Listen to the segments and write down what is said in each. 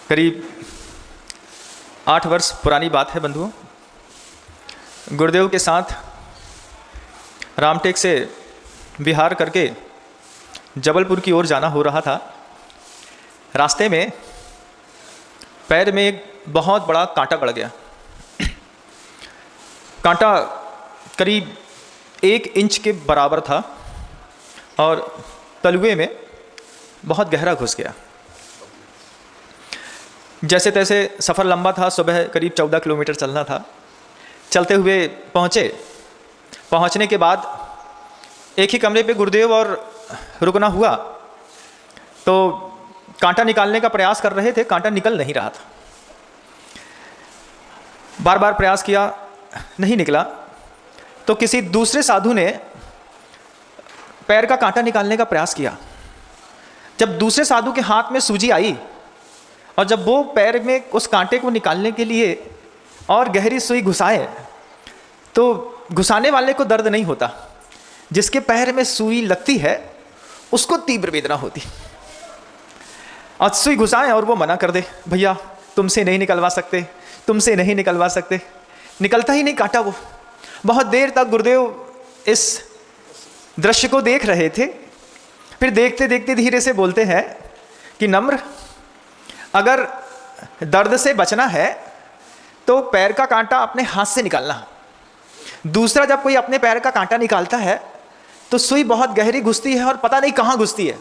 करीब 8 वर्ष पुरानी बात है बंधुओं। गुरुदेव के साथ रामटेक से बिहार करके जबलपुर की ओर जाना हो रहा था। रास्ते में पैर में एक बहुत बड़ा कांटा गड़ गया। कांटा करीब 1 इंच के बराबर था और तलुए में बहुत गहरा घुस गया। जैसे तैसे सफ़र लंबा था, सुबह करीब 14 किलोमीटर चलना था। चलते हुए पहुंचने के बाद एक ही कमरे पे गुरुदेव और रुकना हुआ तो कांटा निकालने का प्रयास कर रहे थे। कांटा निकल नहीं रहा था, बार बार प्रयास किया, नहीं निकला। तो किसी दूसरे साधु ने पैर का कांटा निकालने का प्रयास किया। जब दूसरे साधु के हाथ में सूजी आई और जब वो पैर में उस कांटे को निकालने के लिए और गहरी सुई घुसाए तो घुसाने वाले को दर्द नहीं होता, जिसके पैर में सुई लगती है उसको तीव्र वेदना होती। और सुई घुसाएं और वो मना कर दे, भैया तुमसे नहीं निकलवा सकते, तुमसे नहीं निकलवा सकते। निकलता ही नहीं कांटा। वो बहुत देर तक गुरुदेव इस दृश्य को देख रहे थे। फिर देखते देखते धीरे से बोलते हैं कि नम्र, अगर दर्द से बचना है तो पैर का कांटा अपने हाथ से निकालना। दूसरा, जब कोई अपने पैर का कांटा निकालता है तो सुई बहुत गहरी घुसती है और पता नहीं कहाँ घुसती है।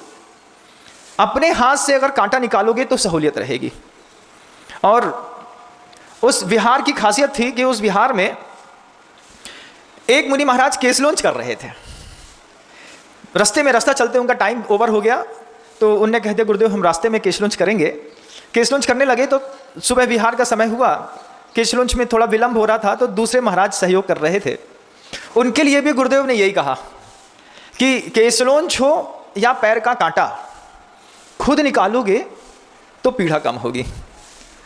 अपने हाथ से अगर कांटा निकालोगे तो सहूलियत रहेगी। और उस विहार की खासियत थी कि उस विहार में एक मुनि महाराज केस लॉन्च कर रहे थे। रास्ता चलते उनका टाइम ओवर हो गया तो उनने कह दिया, गुरुदेव हम रास्ते में केस लॉन्च करेंगे। केस लॉन्च करने लगे तो सुबह विहार का समय हुआ। केस लॉन्च में थोड़ा विलंब हो रहा था तो दूसरे महाराज सहयोग कर रहे थे। उनके लिए भी गुरुदेव ने यही कहा कि केस लॉन्च हो या पैर का कांटा, खुद निकालोगे तो पीड़ा कम होगी।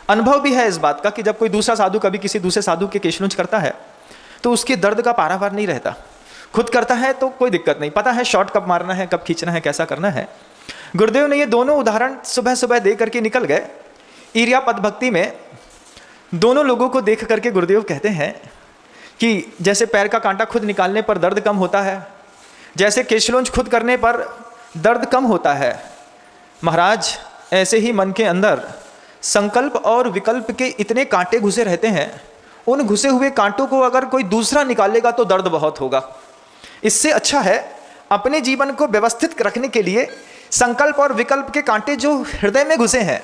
अनुभव भी है इस बात का कि जब कोई दूसरा साधु कभी किसी दूसरे साधु के केस लॉन्च करता है तो उसके दर्द का पारावार नहीं रहता। खुद करता है तो कोई दिक्कत नहीं, पता है शॉट कब मारना है, कब खींचना है, कैसा करना है। गुरुदेव ने ये दोनों उदाहरण सुबह सुबह दे करके निकल गए। ईर्या पद भक्ति में दोनों लोगों को देख करके गुरुदेव कहते हैं कि जैसे पैर का कांटा खुद निकालने पर दर्द कम होता है, जैसे केशलोंच खुद करने पर दर्द कम होता है, महाराज ऐसे ही मन के अंदर संकल्प और विकल्प के इतने कांटे घुसे रहते हैं। उन घुसे हुए कांटों को अगर कोई दूसरा निकालेगा तो दर्द बहुत होगा। इससे अच्छा है अपने जीवन को व्यवस्थित रखने के लिए संकल्प और विकल्प के कांटे जो हृदय में घुसे हैं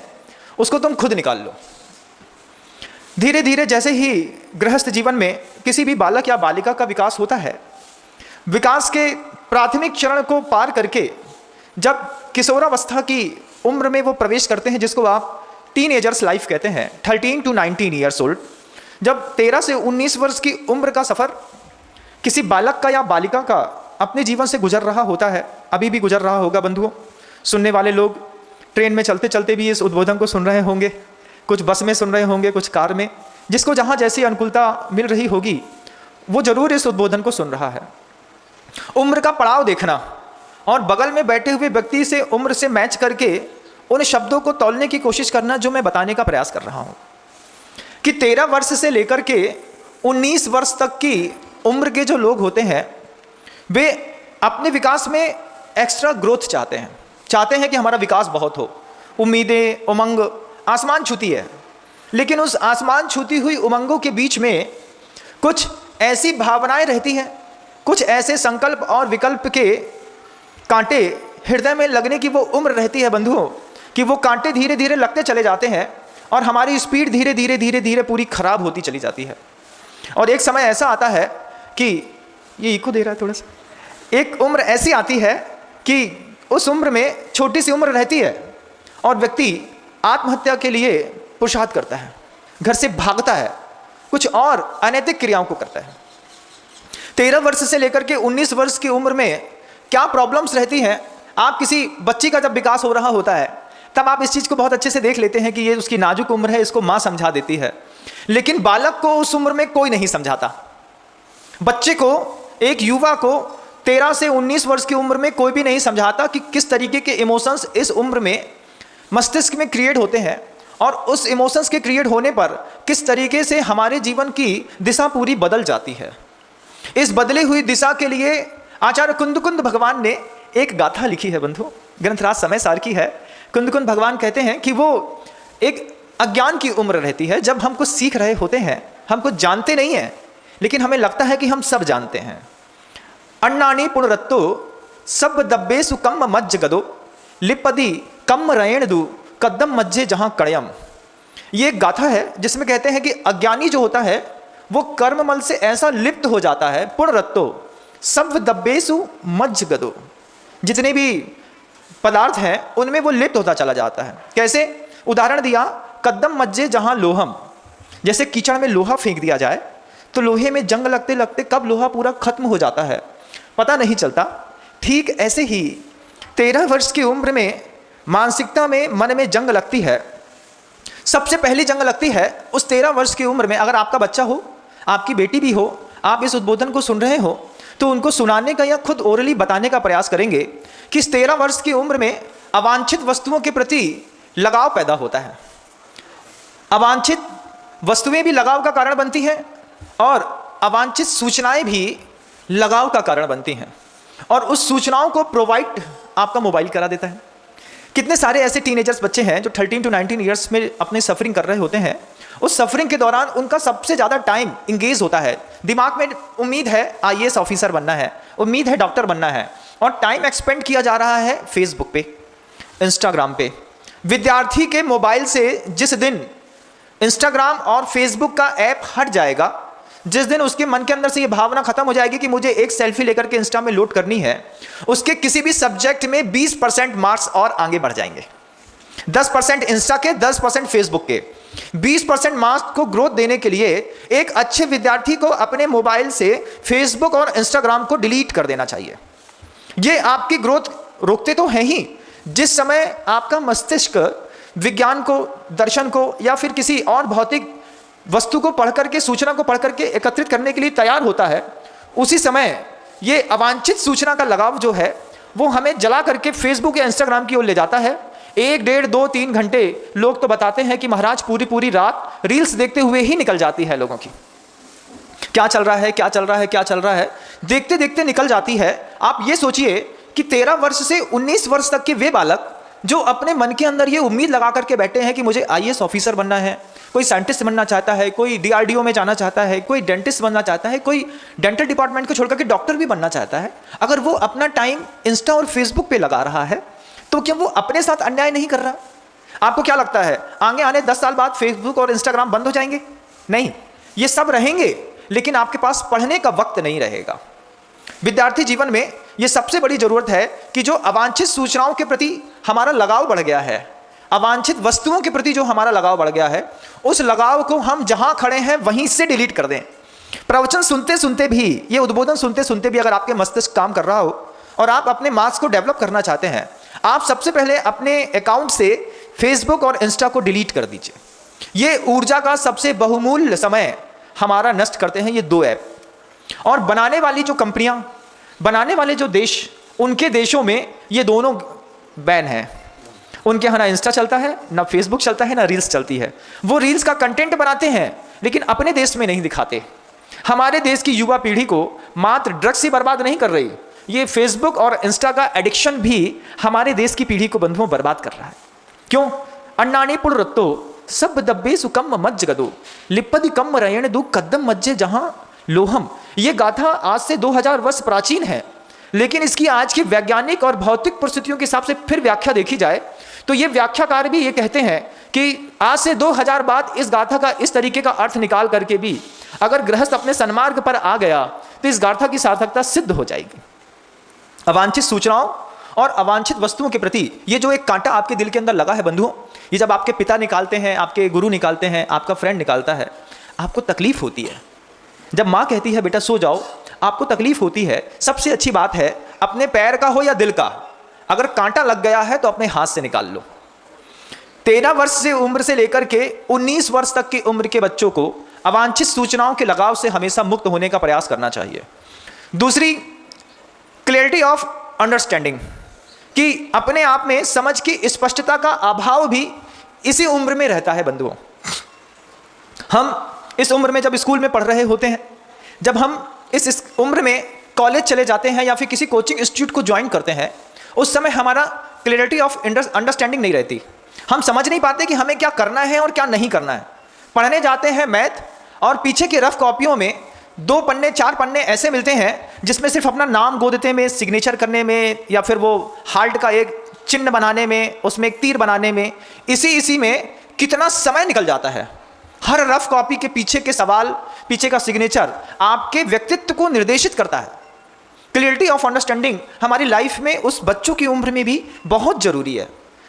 उसको तुम खुद निकाल लो। धीरे धीरे जैसे ही गृहस्थ जीवन में किसी भी बालक या बालिका का विकास होता है, विकास के प्राथमिक चरण को पार करके जब किशोरावस्था की उम्र में वो प्रवेश करते हैं, जिसको आप टीनएजर्स लाइफ कहते हैं, 13 to 19 ईयर्स ओल्ड, जब 13 से 19 वर्ष की उम्र का सफ़र किसी बालक का या बालिका का अपने जीवन से गुजर रहा होता है, अभी भी गुजर रहा होगा बंधुओं। सुनने वाले लोग ट्रेन में चलते चलते भी इस उद्बोधन को सुन रहे होंगे, कुछ बस में सुन रहे होंगे, कुछ कार में, जिसको जहाँ जैसी अनुकूलता मिल रही होगी वो जरूर इस उद्बोधन को सुन रहा है। उम्र का पड़ाव देखना और बगल में बैठे हुए व्यक्ति से उम्र से मैच करके उन शब्दों को तौलने की कोशिश करना, जो मैं बताने का प्रयास कर रहा हूँ कि 13 वर्ष से लेकर के 19 वर्ष तक की उम्र के जो लोग होते हैं वे अपने विकास में एक्स्ट्रा ग्रोथ चाहते हैं कि हमारा विकास बहुत हो। उम्मीदें, उमंग आसमान छूती है, लेकिन उस आसमान छूती हुई उमंगों के बीच में कुछ ऐसी भावनाएं रहती हैं, कुछ ऐसे संकल्प और विकल्प के कांटे हृदय में लगने की वो उम्र रहती है बंधुओं कि वो कांटे धीरे धीरे लगते चले जाते हैं और हमारी स्पीड धीरे धीरे पूरी खराब होती चली जाती है। और एक समय ऐसा आता है कि ये इको दे रहा है थोड़ा सा, एक उम्र ऐसी आती है कि उस उम्र में छोटी सी उम्र रहती है और व्यक्ति आत्महत्या के लिए पुरुषार्थ करता है, घर से भागता है, कुछ और अनैतिक क्रियाओं को करता है। 13 वर्ष से लेकर के 19 वर्ष की उम्र में क्या प्रॉब्लम्स रहती हैं। आप किसी बच्ची का जब विकास हो रहा होता है तब आप इस चीज़ को बहुत अच्छे से देख लेते हैं कि ये उसकी नाजुक उम्र है, इसको माँ समझा देती है, लेकिन बालक को उस उम्र में कोई नहीं समझाता। बच्चे को, एक युवा को 13 से 19 वर्ष की उम्र में कोई भी नहीं समझाता कि किस तरीके के इमोशंस इस उम्र में मस्तिष्क में क्रिएट होते हैं और उस इमोशंस के क्रिएट होने पर किस तरीके से हमारे जीवन की दिशा पूरी बदल जाती है। इस बदली हुई दिशा के लिए आचार्य कुंदकुंद भगवान ने एक गाथा लिखी है बंधु, ग्रंथराज समय सार की है। कुंदकुंद भगवान कहते हैं कि वो एक अज्ञान की उम्र रहती है जब हम कुछ सीख रहे होते हैं, हम कुछ जानते नहीं हैं, लेकिन हमें लगता है कि हम सब जानते हैं। अन्नानी पुनरत्तो सब दब्बेसु कम्म मज्ज गदो लिपदी कम्म रयण दु कदम मज्जे जहां कड़यम। ये एक गाथा है जिसमें कहते हैं कि अज्ञानी जो होता है वो कर्ममल से ऐसा लिप्त हो जाता है, पुनरत्तो सब दब्बेसु मज्ज गदो, जितने भी पदार्थ हैं उनमें वो लिप्त होता चला जाता है। कैसे? उदाहरण दिया, कदम मज्जे जहां लोहम, जैसे कीचड़ में लोहा फेंक दिया जाए तो लोहे में जंग लगते लगते कब लोहा पूरा खत्म हो जाता है पता नहीं चलता। ठीक ऐसे ही 13 वर्ष की उम्र में मानसिकता में, मन में जंग लगती है। सबसे पहली जंग लगती है उस 13 वर्ष की उम्र में। अगर आपका बच्चा हो, आपकी बेटी भी हो, आप इस उद्बोधन को सुन रहे हो तो उनको सुनाने का या खुद ओरली बताने का प्रयास करेंगे कि इस 13 वर्ष की उम्र में अवांछित वस्तुओं के प्रति लगाव पैदा होता है। अवांछित वस्तुएं भी लगाव का कारण बनती हैं और अवांछित सूचनाएं भी लगाव का कारण बनती हैं, और उस सूचनाओं को प्रोवाइड आपका मोबाइल करा देता है। कितने सारे ऐसे टीनेजर्स बच्चे हैं जो 13 to 19 ईयर्स में अपने सफरिंग कर रहे होते हैं। उस सफरिंग के दौरान उनका सबसे ज़्यादा टाइम इंगेज होता है, दिमाग में उम्मीद है IAS ऑफिसर बनना है, उम्मीद है डॉक्टर बनना है, और टाइम एक्सपेंड किया जा रहा है फेसबुक पे, इंस्टाग्राम पे। विद्यार्थी के मोबाइल से जिस दिन इंस्टाग्राम और फेसबुक का ऐप हट जाएगा, जिस दिन उसके मन के अंदर से ये भावना खत्म हो जाएगी कि मुझे एक सेल्फी लेकर के इंस्टा में लोड करनी है, उसके किसी भी सब्जेक्ट में 20% मार्क्स और आगे बढ़ जाएंगे। 10% इंस्टा के, 10% फेसबुक के। 20% मार्क्स को ग्रोथ देने के लिए एक अच्छे विद्यार्थी को अपने मोबाइल से फेसबुक और इंस्टाग्राम को डिलीट कर देना चाहिए। ये आपकी ग्रोथ रोकते तो हैं ही। जिस समय आपका मस्तिष्क विज्ञान को, दर्शन को या फिर किसी और भौतिक वस्तु को पढ़ करके, सूचना को पढ़ करके एकत्रित करने के लिए तैयार होता है, उसी समय ये अवांछित सूचना का लगाव जो है वो हमें जला करके फेसबुक या इंस्टाग्राम की ओर ले जाता है। 1, 1.5, 2, 3 घंटे लोग तो बताते हैं कि महाराज पूरी पूरी रात रील्स देखते हुए ही निकल जाती है लोगों की। क्या चल रहा है, क्या चल रहा है, क्या चल रहा है, देखते देखते निकल जाती है। आप ये सोचिए कि 13 वर्ष से 19 वर्ष तक के वे बालक जो अपने मन के अंदर ये उम्मीद लगा करके बैठे हैं कि मुझे IAS ऑफिसर बनना है, कोई साइंटिस्ट बनना चाहता है, कोई DRDO में जाना चाहता है, कोई डेंटिस्ट बनना चाहता है, कोई डेंटल डिपार्टमेंट को छोड़कर के डॉक्टर भी बनना चाहता है, अगर वो अपना टाइम इंस्टा और फेसबुक पे लगा रहा है तो क्या वो अपने साथ अन्याय नहीं कर रहा? आपको क्या लगता है आगे आने 10 साल बाद फेसबुक और इंस्टाग्राम बंद हो जाएंगे? नहीं, ये सब रहेंगे, लेकिन आपके पास पढ़ने का वक्त नहीं रहेगा। विद्यार्थी जीवन में ये सबसे बड़ी जरूरत है कि जो अवांछित सूचनाओं के प्रति हमारा लगाव बढ़ गया है, अवांछित वस्तुओं के प्रति जो हमारा लगाव बढ़ गया है, उस लगाव को हम जहां खड़े हैं वहीं से डिलीट कर दें। प्रवचन सुनते सुनते भी, ये उद्बोधन सुनते सुनते भी अगर आपके मस्तिष्क काम कर रहा हो और आप अपने मार्क्स को डेवलप करना चाहते हैं, आप सबसे पहले अपने अकाउंट से फेसबुक और इंस्टा को डिलीट कर दीजिए। ये ऊर्जा का सबसे बहुमूल्य समय हमारा नष्ट करते हैं ये 2 ऐप। और बनाने वाली जो कंपनियां, बनाने वाले जो देश, उनके देशों में ये दोनों बैन है। उनके यहाँ ना इंस्टा चलता है, ना फेसबुक चलता है, ना रील्स चलती है। वो रील्स का कंटेंट बनाते हैं लेकिन अपने देश में नहीं दिखाते। हमारे देश की युवा पीढ़ी को मात्र ड्रग्स ही बर्बाद नहीं कर रही, ये फेसबुक और इंस्टा का एडिक्शन भी हमारे देश की पीढ़ी को बंधुओं बर्बाद कर रहा है। क्यों? अन्नानी पुनरत्तो सब दब्बेसु कम्म मज्ज गदो लिपदी कम्म रयण दु कदम मज्जे जहां लोहम। ये गाथा आज से 2000 वर्ष प्राचीन है, लेकिन इसकी आज की वैज्ञानिक और भौतिक परिस्थितियों के हिसाब से फिर व्याख्या देखी जाए तो ये व्याख्याकार भी ये कहते हैं कि आज से 2000 बाद इस गाथा का इस तरीके का अर्थ निकाल करके भी अगर गृहस्थ अपने सन्मार्ग पर आ गया तो इस गाथा की सार्थकता सिद्ध हो जाएगी। अवांछित सूचनाओं और अवांछित वस्तुओं के प्रति ये जो एक कांटा आपके दिल के अंदर लगा है बंधुओं, ये जब आपके पिता निकालते हैं, आपके गुरु निकालते हैं, आपका फ्रेंड निकालता है, आपको तकलीफ होती है। जब माँ कहती है बेटा सो जाओ, आपको तकलीफ होती है। सबसे अच्छी बात है, अपने पैर का हो या दिल का, अगर कांटा लग गया है तो अपने हाथ से निकाल लो। 13 वर्ष से उम्र से लेकर के 19 वर्ष तक की उम्र के बच्चों को अवांछित सूचनाओं के लगाव से हमेशा मुक्त होने का प्रयास करना चाहिए। दूसरी, क्लैरिटी ऑफ अंडरस्टैंडिंग, कि अपने आप में समझ की स्पष्टता का अभाव भी इसी उम्र में रहता है बंधुओं। हम इस उम्र में जब स्कूल में पढ़ रहे होते हैं, जब हम इस उम्र में कॉलेज चले जाते हैं या फिर किसी कोचिंग इंस्टीट्यूट को ज्वाइन करते हैं, उस समय हमारा क्लैरिटी ऑफ अंडरस्टैंडिंग नहीं रहती। हम समझ नहीं पाते कि हमें क्या करना है और क्या नहीं करना है। पढ़ने जाते हैं मैथ, और पीछे की रफ कॉपियों में 2 पन्ने 4 पन्ने ऐसे मिलते हैं जिसमें सिर्फ अपना नाम गोदते में, सिग्नेचर करने में, या फिर वो हार्ट का एक चिन्ह बनाने में, उसमें एक तीर बनाने में, इसी में कितना समय निकल जाता है। हर रफ कॉपी के पीछे के सवाल, पीछे का सिग्नेचर आपके व्यक्तित्व को निर्देशित करता है। क्लियरिटी ऑफ अंडरस्टैंडिंग हमारी लाइफ में उस बच्चों की उम्र में भी बहुत जरूरी है।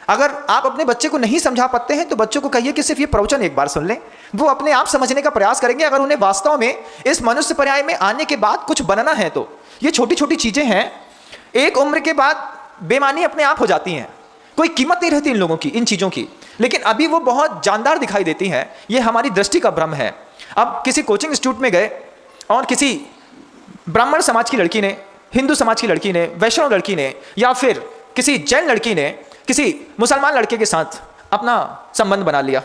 अगर आप अपने बच्चे को नहीं समझा पाते हैं तो बच्चों को कहिए कि सिर्फ ये प्रवचन एक बार सुन लें, वो अपने आप समझने का प्रयास करेंगे। अगर उन्हें वास्तव में इस मनुष्य पर्याय में आने के बाद कुछ बनना है तो ये छोटी छोटी चीजें हैं, एक उम्र के बाद बेमानी अपने आप हो जाती हैं, कोई कीमत नहीं रहती इन लोगों की, इन चीज़ों की, लेकिन अभी वो बहुत जानदार दिखाई देती हैं। ये हमारी दृष्टि का भ्रम है। अब किसी कोचिंग इंस्टीट्यूट में गए और किसी ब्राह्मण समाज की लड़की ने, हिंदू समाज की लड़की ने, वैष्णव लड़की ने, या फिर किसी जैन लड़की ने किसी मुसलमान लड़के के साथ अपना संबंध बना लिया।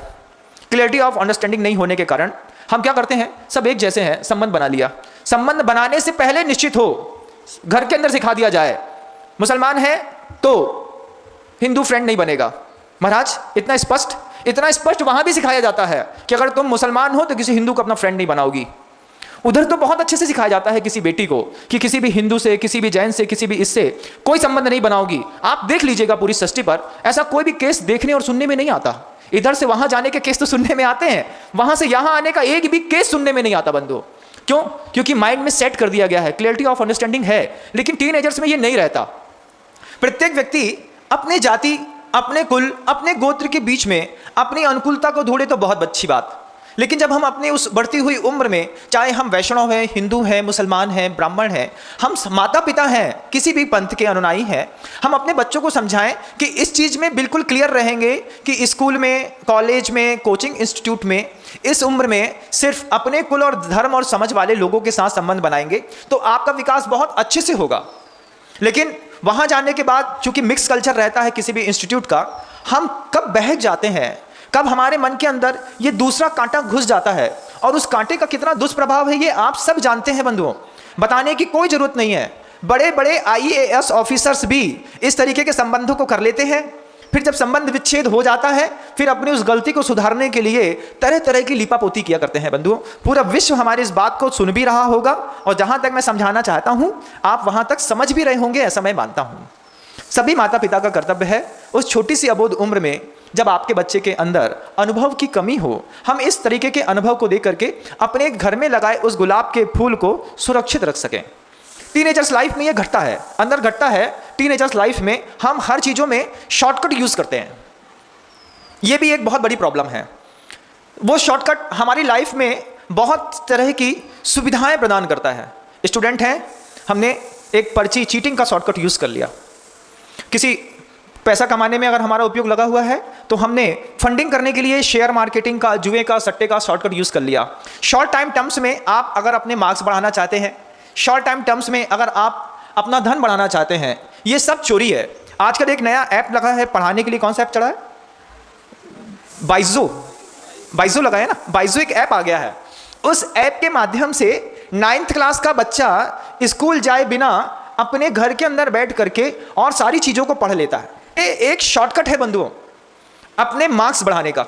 क्लियरिटी ऑफ अंडरस्टैंडिंग नहीं होने के कारण हम क्या करते हैं, सब एक जैसे हैं, संबंध बना लिया। संबंध बनाने से पहले निश्चित हो, घर के अंदर सिखा दिया जाए मुसलमान है तो हिंदू फ्रेंड नहीं बनेगा। महाराज इतना स्पष्ट वहां भी सिखाया जाता है कि अगर तुम मुसलमान हो तो किसी हिंदू को अपना फ्रेंड नहीं बनाओगी। उधर तो बहुत अच्छे से सिखाया जाता है किसी बेटी को कि किसी भी हिंदू से, किसी भी जैन से, किसी भी इससे कोई संबंध नहीं बनाओगी। आप देख लीजिएगा पूरी षष्ठी पर ऐसा कोई भी केस देखने और सुनने में नहीं आता। इधर से वहां जाने के केस तो सुनने में आते हैं, वहां से यहां आने का एक भी केस सुनने में नहीं आता बंधुओं। क्यों? क्योंकि माइंड में सेट कर दिया गया है, क्लियरिटी ऑफ अंडरस्टैंडिंग है, लेकिन टीनेजर्स में ये नहीं रहता। प्रत्येक व्यक्ति अपने जाति, अपने कुल, अपने गोत्र के बीच में अपनी अनुकूलता को ढूंढे तो बहुत अच्छी बात, लेकिन जब हम अपने उस बढ़ती हुई उम्र में, चाहे हम वैष्णव हैं, हिंदू हैं, मुसलमान हैं, ब्राह्मण हैं, हम माता पिता हैं, किसी भी पंथ के अनुयायी हैं, हम अपने बच्चों को समझाएं कि इस चीज़ में बिल्कुल क्लियर रहेंगे कि स्कूल में, कॉलेज में, कोचिंग इंस्टीट्यूट में इस उम्र में सिर्फ अपने कुल और धर्म और समझ वाले लोगों के साथ संबंध बनाएंगे तो आपका विकास बहुत अच्छे से होगा। लेकिन वहाँ जाने के बाद चूंकि मिक्स कल्चर रहता है किसी भी इंस्टीट्यूट का, हम कब बहक जाते हैं, कब हमारे मन के अंदर ये दूसरा कांटा घुस जाता है, और उस कांटे का कितना दुष्प्रभाव है ये आप सब जानते हैं बंधुओं, बताने की कोई जरूरत नहीं है। बड़े बड़े IAS ऑफिसर्स भी इस तरीके के संबंधों को कर लेते हैं। फिर जब संबंध विच्छेद हो जाता है, फिर अपनी उस गलती को सुधारने के लिए तरह तरह की लीपापोती किया करते हैं बंधुओं। पूरा विश्व हमारी इस बात को सुन भी रहा होगा, और जहां तक मैं समझाना चाहता हूं आप वहां तक समझ भी रहे होंगे, ऐसा मैं मानता हूं। सभी माता पिता का कर्तव्य है उस छोटी सी अबोध उम्र में जब आपके बच्चे के अंदर अनुभव की कमी हो, हम इस तरीके के अनुभव को देख करके अपने घर में लगाए उस गुलाब के फूल को सुरक्षित रख सकें। टीनेजर्स लाइफ में ये घटता है, अंदर घटता है। टीनेजर्स लाइफ में हम हर चीज़ों में शॉर्टकट यूज़ करते हैं, ये भी एक बहुत बड़ी प्रॉब्लम है। वो शॉर्टकट हमारी लाइफ में बहुत तरह की सुविधाएं प्रदान करता है। स्टूडेंट हैं, हमने एक पर्ची चीटिंग का शॉर्टकट यूज़ कर लिया। किसी पैसा कमाने में अगर हमारा उपयोग लगा हुआ है तो हमने फंडिंग करने के लिए शेयर मार्केटिंग का, जुए का, सट्टे का शॉर्टकट यूज़ कर लिया। शॉर्ट टाइम टर्म्स में आप अगर अपने मार्क्स बढ़ाना चाहते हैं, शॉर्ट टाइम टर्म्स में अगर आप अपना धन बढ़ाना चाहते हैं, ये सब चोरी है। आजकल एक नया ऐप लगा है पढ़ाने के लिए, कौन सा ऐप चढ़ा है? बाइजो लगा है ना, बाइजो एक ऐप आ गया है। उस ऐप के माध्यम से 9th क्लास का बच्चा स्कूल जाए बिना अपने घर के अंदर बैठ करके और सारी चीज़ों को पढ़ लेता है। ये एक शॉर्टकट है बंधुओं अपने मार्क्स बढ़ाने का,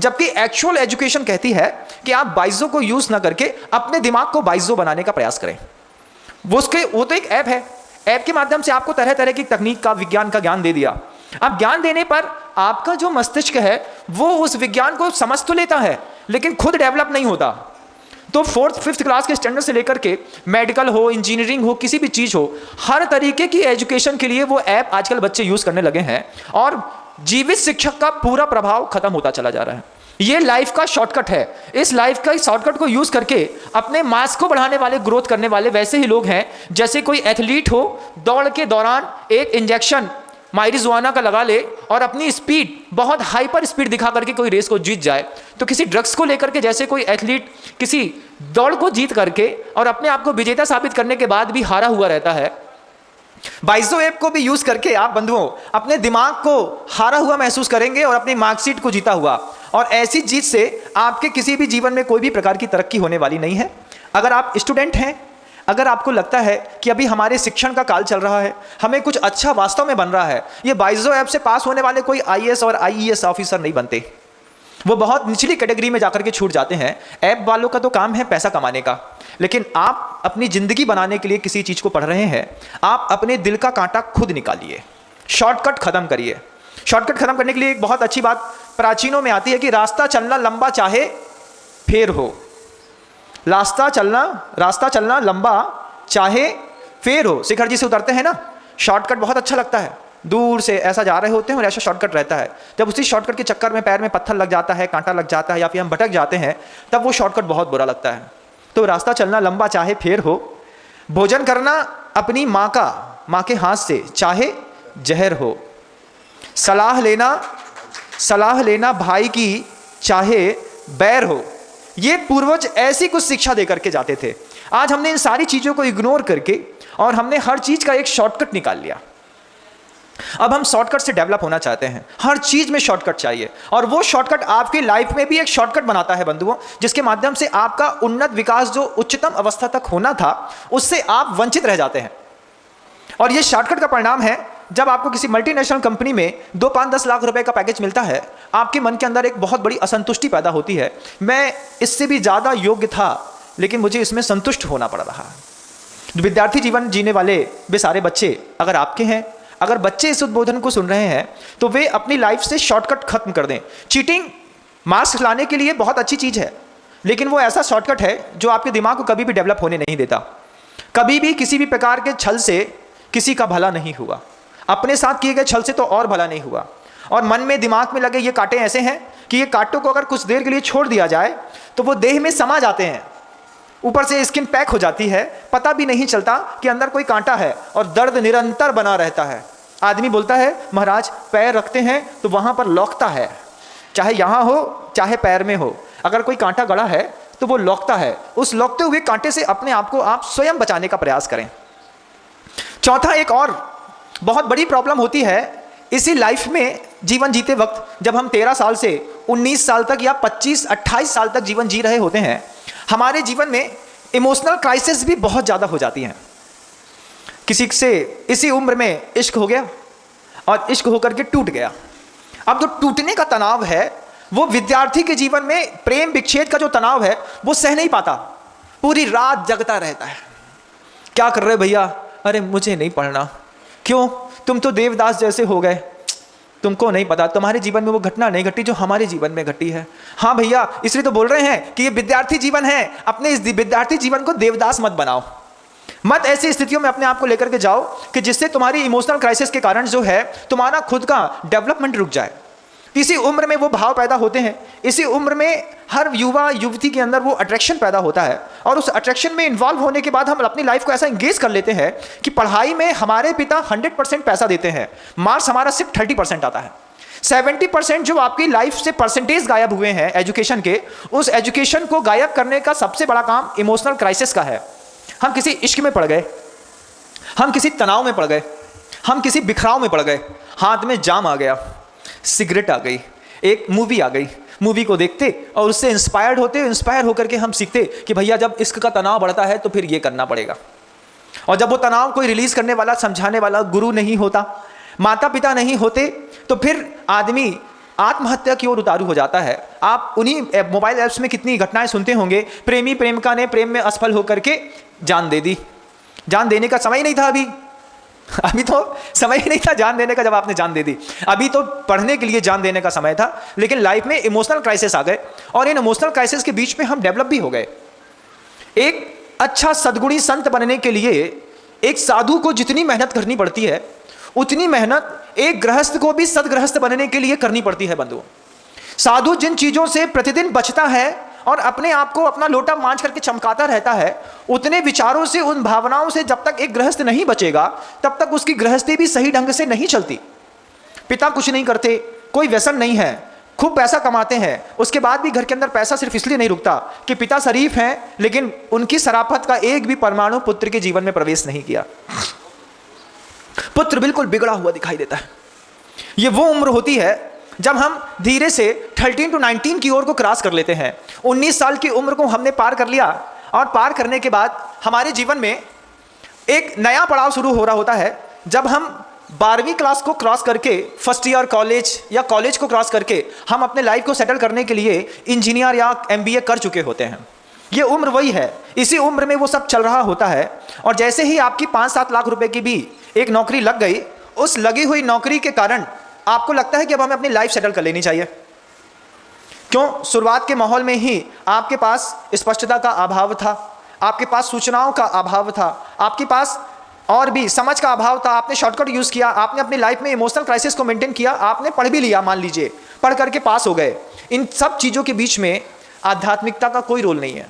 जबकि एक्चुअल एजुकेशन कहती है कि आप बाइजो को यूज ना करके अपने दिमाग को बाइजो बनाने का प्रयास करें। वो तो एक ऐप है, ऐप के माध्यम से आपको तरह तरह की तकनीक का, विज्ञान का ज्ञान दे दिया। अब ज्ञान देने पर आपका जो मस्तिष्क है वो उस विज्ञान को समझ तो लेता है लेकिन खुद डेवलप नहीं होता। तो 4th 5th क्लास के स्टैंडर्ड से लेकर के मेडिकल हो, इंजीनियरिंग हो, किसी भी चीज़ हो, हर तरीके की एजुकेशन के लिए वो ऐप आजकल बच्चे यूज़ करने लगे हैं और जीवित शिक्षक का पूरा प्रभाव खत्म होता चला जा रहा है। ये लाइफ का शॉर्टकट है। इस लाइफ का शॉर्टकट को यूज़ करके अपने मास को बढ़ाने वाले, ग्रोथ करने वाले वैसे ही लोग हैं जैसे कोई एथलीट हो, दौड़ के दौरान एक इंजेक्शन माइरिजुआना का लगा ले और अपनी स्पीड बहुत हाइपर स्पीड दिखा करके कोई रेस को जीत जाए। तो किसी ड्रग्स को लेकर के जैसे कोई एथलीट किसी दौड़ को जीत करके और अपने आप को विजेता साबित करने के बाद भी हारा हुआ रहता है, बाइजो ऐप को भी यूज करके आप बंधुओं अपने दिमाग को हारा हुआ महसूस करेंगे और अपनी मार्कशीट को जीता हुआ, और ऐसी जीत से आपके किसी भी जीवन में कोई भी प्रकार की तरक्की होने वाली नहीं है। अगर आप स्टूडेंट हैं, अगर आपको लगता है कि अभी हमारे शिक्षण का काल चल रहा है, हमें कुछ अच्छा वास्तव में बन रहा है, ये बाइजो ऐप से पास होने वाले कोई आईएएस और आईईएस ऑफिसर नहीं बनते, वो बहुत निचली कैटेगरी में जाकर के छूट जाते हैं। ऐप वालों का तो काम है पैसा कमाने का, लेकिन आप अपनी जिंदगी बनाने के लिए किसी चीज को पढ़ रहे हैं, आप अपने दिल का कांटा खुद निकालिए, शॉर्टकट खत्म करिए। शॉर्टकट खत्म करने के लिए एक बहुत अच्छी बात प्राचीनों में आती है कि रास्ता चलना लंबा चाहे फेर हो। रास्ता चलना लंबा चाहे फेर हो। शिखर जी से उतरते हैं ना, शॉर्टकट बहुत अच्छा लगता है, दूर से ऐसा जा रहे होते हैं और ऐसा शॉर्टकट रहता है। जब उसी शॉर्टकट के चक्कर में पैर में पत्थर लग जाता है, कांटा लग जाता है, या फिर हम भटक जाते हैं, तब वो शॉर्टकट बहुत बुरा लगता है। तो रास्ता चलना लंबा चाहे फेर हो, भोजन करना अपनी माँ के हाथ से चाहे जहर हो, सलाह लेना भाई की चाहे बैर हो। ये पूर्वज ऐसी कुछ शिक्षा दे करके जाते थे। आज हमने इन सारी चीज़ों को इग्नोर करके और हमने हर चीज़ का एक शॉर्टकट निकाल लिया। अब हम शॉर्टकट से डेवलप होना चाहते हैं, हर चीज़ में शॉर्टकट चाहिए, और वो शॉर्टकट आपकी लाइफ में भी एक शॉर्टकट बनाता है बंधुओं, जिसके माध्यम से आपका उन्नत विकास जो उच्चतम अवस्था तक होना था, उससे आप वंचित रह जाते हैं। और ये शॉर्टकट का परिणाम है, जब आपको किसी मल्टीनेशनल कंपनी में 2-5-10 लाख रुपए का पैकेज मिलता है, आपके मन के अंदर एक बहुत बड़ी असंतुष्टि पैदा होती है। मैं इससे भी ज़्यादा योग्य था, लेकिन मुझे इसमें संतुष्ट होना पड़ रहा है। विद्यार्थी जीवन जीने वाले वे सारे बच्चे अगर आपके हैं, अगर बच्चे इस उद्बोधन को सुन रहे हैं, तो वे अपनी लाइफ से शॉर्टकट खत्म कर दें। चीटिंग मार्क्स लाने के लिए बहुत अच्छी चीज़ है, लेकिन वो ऐसा शॉर्टकट है जो आपके दिमाग को कभी भी डेवलप होने नहीं देता। कभी भी किसी भी प्रकार के छल से किसी का भला नहीं हुआ, अपने साथ किए गए छल से तो और भला नहीं हुआ। और मन में दिमाग में लगे ये कांटे ऐसे हैं कि ये कांटों को अगर कुछ देर के लिए छोड़ दिया जाए तो वो देह में समा जाते हैं, ऊपर से स्किन पैक हो जाती है, पता भी नहीं चलता कि अंदर कोई कांटा है, और दर्द निरंतर बना रहता है। आदमी बोलता है महाराज पैर रखते हैं तो वहाँ पर लौकता है, चाहे यहाँ हो चाहे पैर में हो, अगर कोई कांटा गड़ा है तो वो लौकता है। उस लौकते हुए कांटे से अपने आप को आप स्वयं बचाने का प्रयास करें। चौथा, एक और बहुत बड़ी प्रॉब्लम होती है इसी लाइफ में जीवन जीते वक्त, जब हम 13 साल से 19 साल तक या 25-28 साल तक जीवन जी रहे होते हैं, हमारे जीवन में इमोशनल क्राइसिस भी बहुत ज़्यादा हो जाती हैं। किसी से इसी उम्र में इश्क हो गया और इश्क होकर के टूट गया। अब जो टूटने का तनाव है, वो विद्यार्थी के जीवन में प्रेम विच्छेद का जो तनाव है वो सह नहीं पाता, पूरी रात जगता रहता है। क्या कर रहे भैया? अरे मुझे नहीं पढ़ना। क्यों? तुम तो देवदास जैसे हो गए, तुमको नहीं पता, तुम्हारे जीवन में वो घटना नहीं घटी जो हमारे जीवन में घटी है। हाँ भैया, इसलिए तो बोल रहे हैं कि ये विद्यार्थी जीवन है, अपने इस विद्यार्थी जीवन को देवदास मत बनाओ, मत ऐसी स्थितियों में अपने आप को लेकर के जाओ कि जिससे तुम्हारी इमोशनल क्राइसिस के कारण जो है तुम्हारा खुद का डेवलपमेंट रुक जाए। इसी उम्र में वो भाव पैदा होते हैं, इसी उम्र में हर युवा युवती के अंदर वो अट्रैक्शन पैदा होता है, और उस अट्रैक्शन में इन्वॉल्व होने के बाद हम अपनी लाइफ को ऐसा इंगेज कर लेते हैं कि पढ़ाई में हमारे पिता 100% पैसा देते हैं, मार्क्स हमारा सिर्फ 30% आता है। 70% जो आपकी लाइफ से परसेंटेज गायब हुए हैं एजुकेशन के, उस एजुकेशन को गायब करने का सबसे बड़ा काम इमोशनल क्राइसिस का है। हम किसी इश्क में पड़ गए, हम किसी तनाव में पड़ गए, हम किसी बिखराव में पड़ गए, हाथ में जाम आ गया, सिगरेट आ गई, एक मूवी आ गई, मूवी को देखते और उससे इंस्पायर होकर के हम सीखते कि भैया जब इश्क का तनाव बढ़ता है तो फिर ये करना पड़ेगा। और जब वो तनाव कोई रिलीज करने वाला, समझाने वाला गुरु नहीं होता, माता पिता नहीं होते, तो फिर आदमी आत्महत्या की ओर उतारू हो जाता है। आप उन्हीं मोबाइल ऐप्स में कितनी घटनाएं सुनते होंगे, प्रेमी प्रेमिका ने प्रेम में असफल होकर के जान दे दी। जान देने का समय नहीं था, अभी तो समय ही नहीं था जान देने का जब आपने जान दे दी। अभी तो पढ़ने के लिए जान देने का समय था, लेकिन लाइफ में इमोशनल क्राइसिस आ गए, और इन इमोशनल क्राइसिस के बीच में हम डेवलप भी हो गए। एक अच्छा सद्गुणी संत बनने के लिए एक साधु को जितनी मेहनत करनी पड़ती है, उतनी मेहनत एक गृहस्थ को भी सदगृहस्थ बनने के लिए करनी पड़ती है बंधुओं। साधु जिन चीजों से प्रतिदिन बचता है और अपने आप को अपना लोटा मांझ करके चमकाता रहता है, उतने विचारों से, उन भावनाओं से जब तक एक गृहस्थ नहीं बचेगा तब तक उसकी गृहस्थी भी सही ढंग से नहीं चलती। पिता कुछ नहीं करते, कोई व्यसन नहीं है, खूब पैसा कमाते हैं, उसके बाद भी घर के अंदर पैसा सिर्फ इसलिए नहीं रुकता कि पिता शरीफ हैं, लेकिन उनकी शराफत का एक भी परमाणु पुत्र के जीवन में प्रवेश नहीं किया। पुत्र बिल्कुल बिगड़ा हुआ दिखाई देता है। ये वो उम्र होती है जब हम धीरे से 13 to 19 की ओर को क्रॉस कर लेते हैं। 19 साल की उम्र को हमने पार कर लिया और पार करने के बाद हमारे जीवन में एक नया पड़ाव शुरू हो रहा होता है, जब हम 12वीं क्लास को क्रॉस करके फर्स्ट ईयर कॉलेज या कॉलेज को क्रॉस करके हम अपने लाइफ को सेटल करने के लिए इंजीनियर या MBA कर चुके होते हैं। ये उम्र वही है, इसी उम्र में वो सब चल रहा होता है। और जैसे ही आपकी 5-7 लाख रुपए की भी एक नौकरी लग गई, उस लगी हुई नौकरी के कारण आपको लगता है कि अब हमें अपनी लाइफ सेटल कर लेनी चाहिए। क्यों? शुरुआत के माहौल में ही आपके पास स्पष्टता का अभाव था, आपके पास सूचनाओं का अभाव था, आपके पास और भी समझ का अभाव था। आपने शॉर्टकट यूज़ किया, आपने अपनी लाइफ में इमोशनल क्राइसिस को मेंटेन किया, आपने पढ़ भी लिया, मान लीजिए पढ़ करके पास हो गए। इन सब चीज़ों के बीच में आध्यात्मिकता का कोई रोल नहीं है,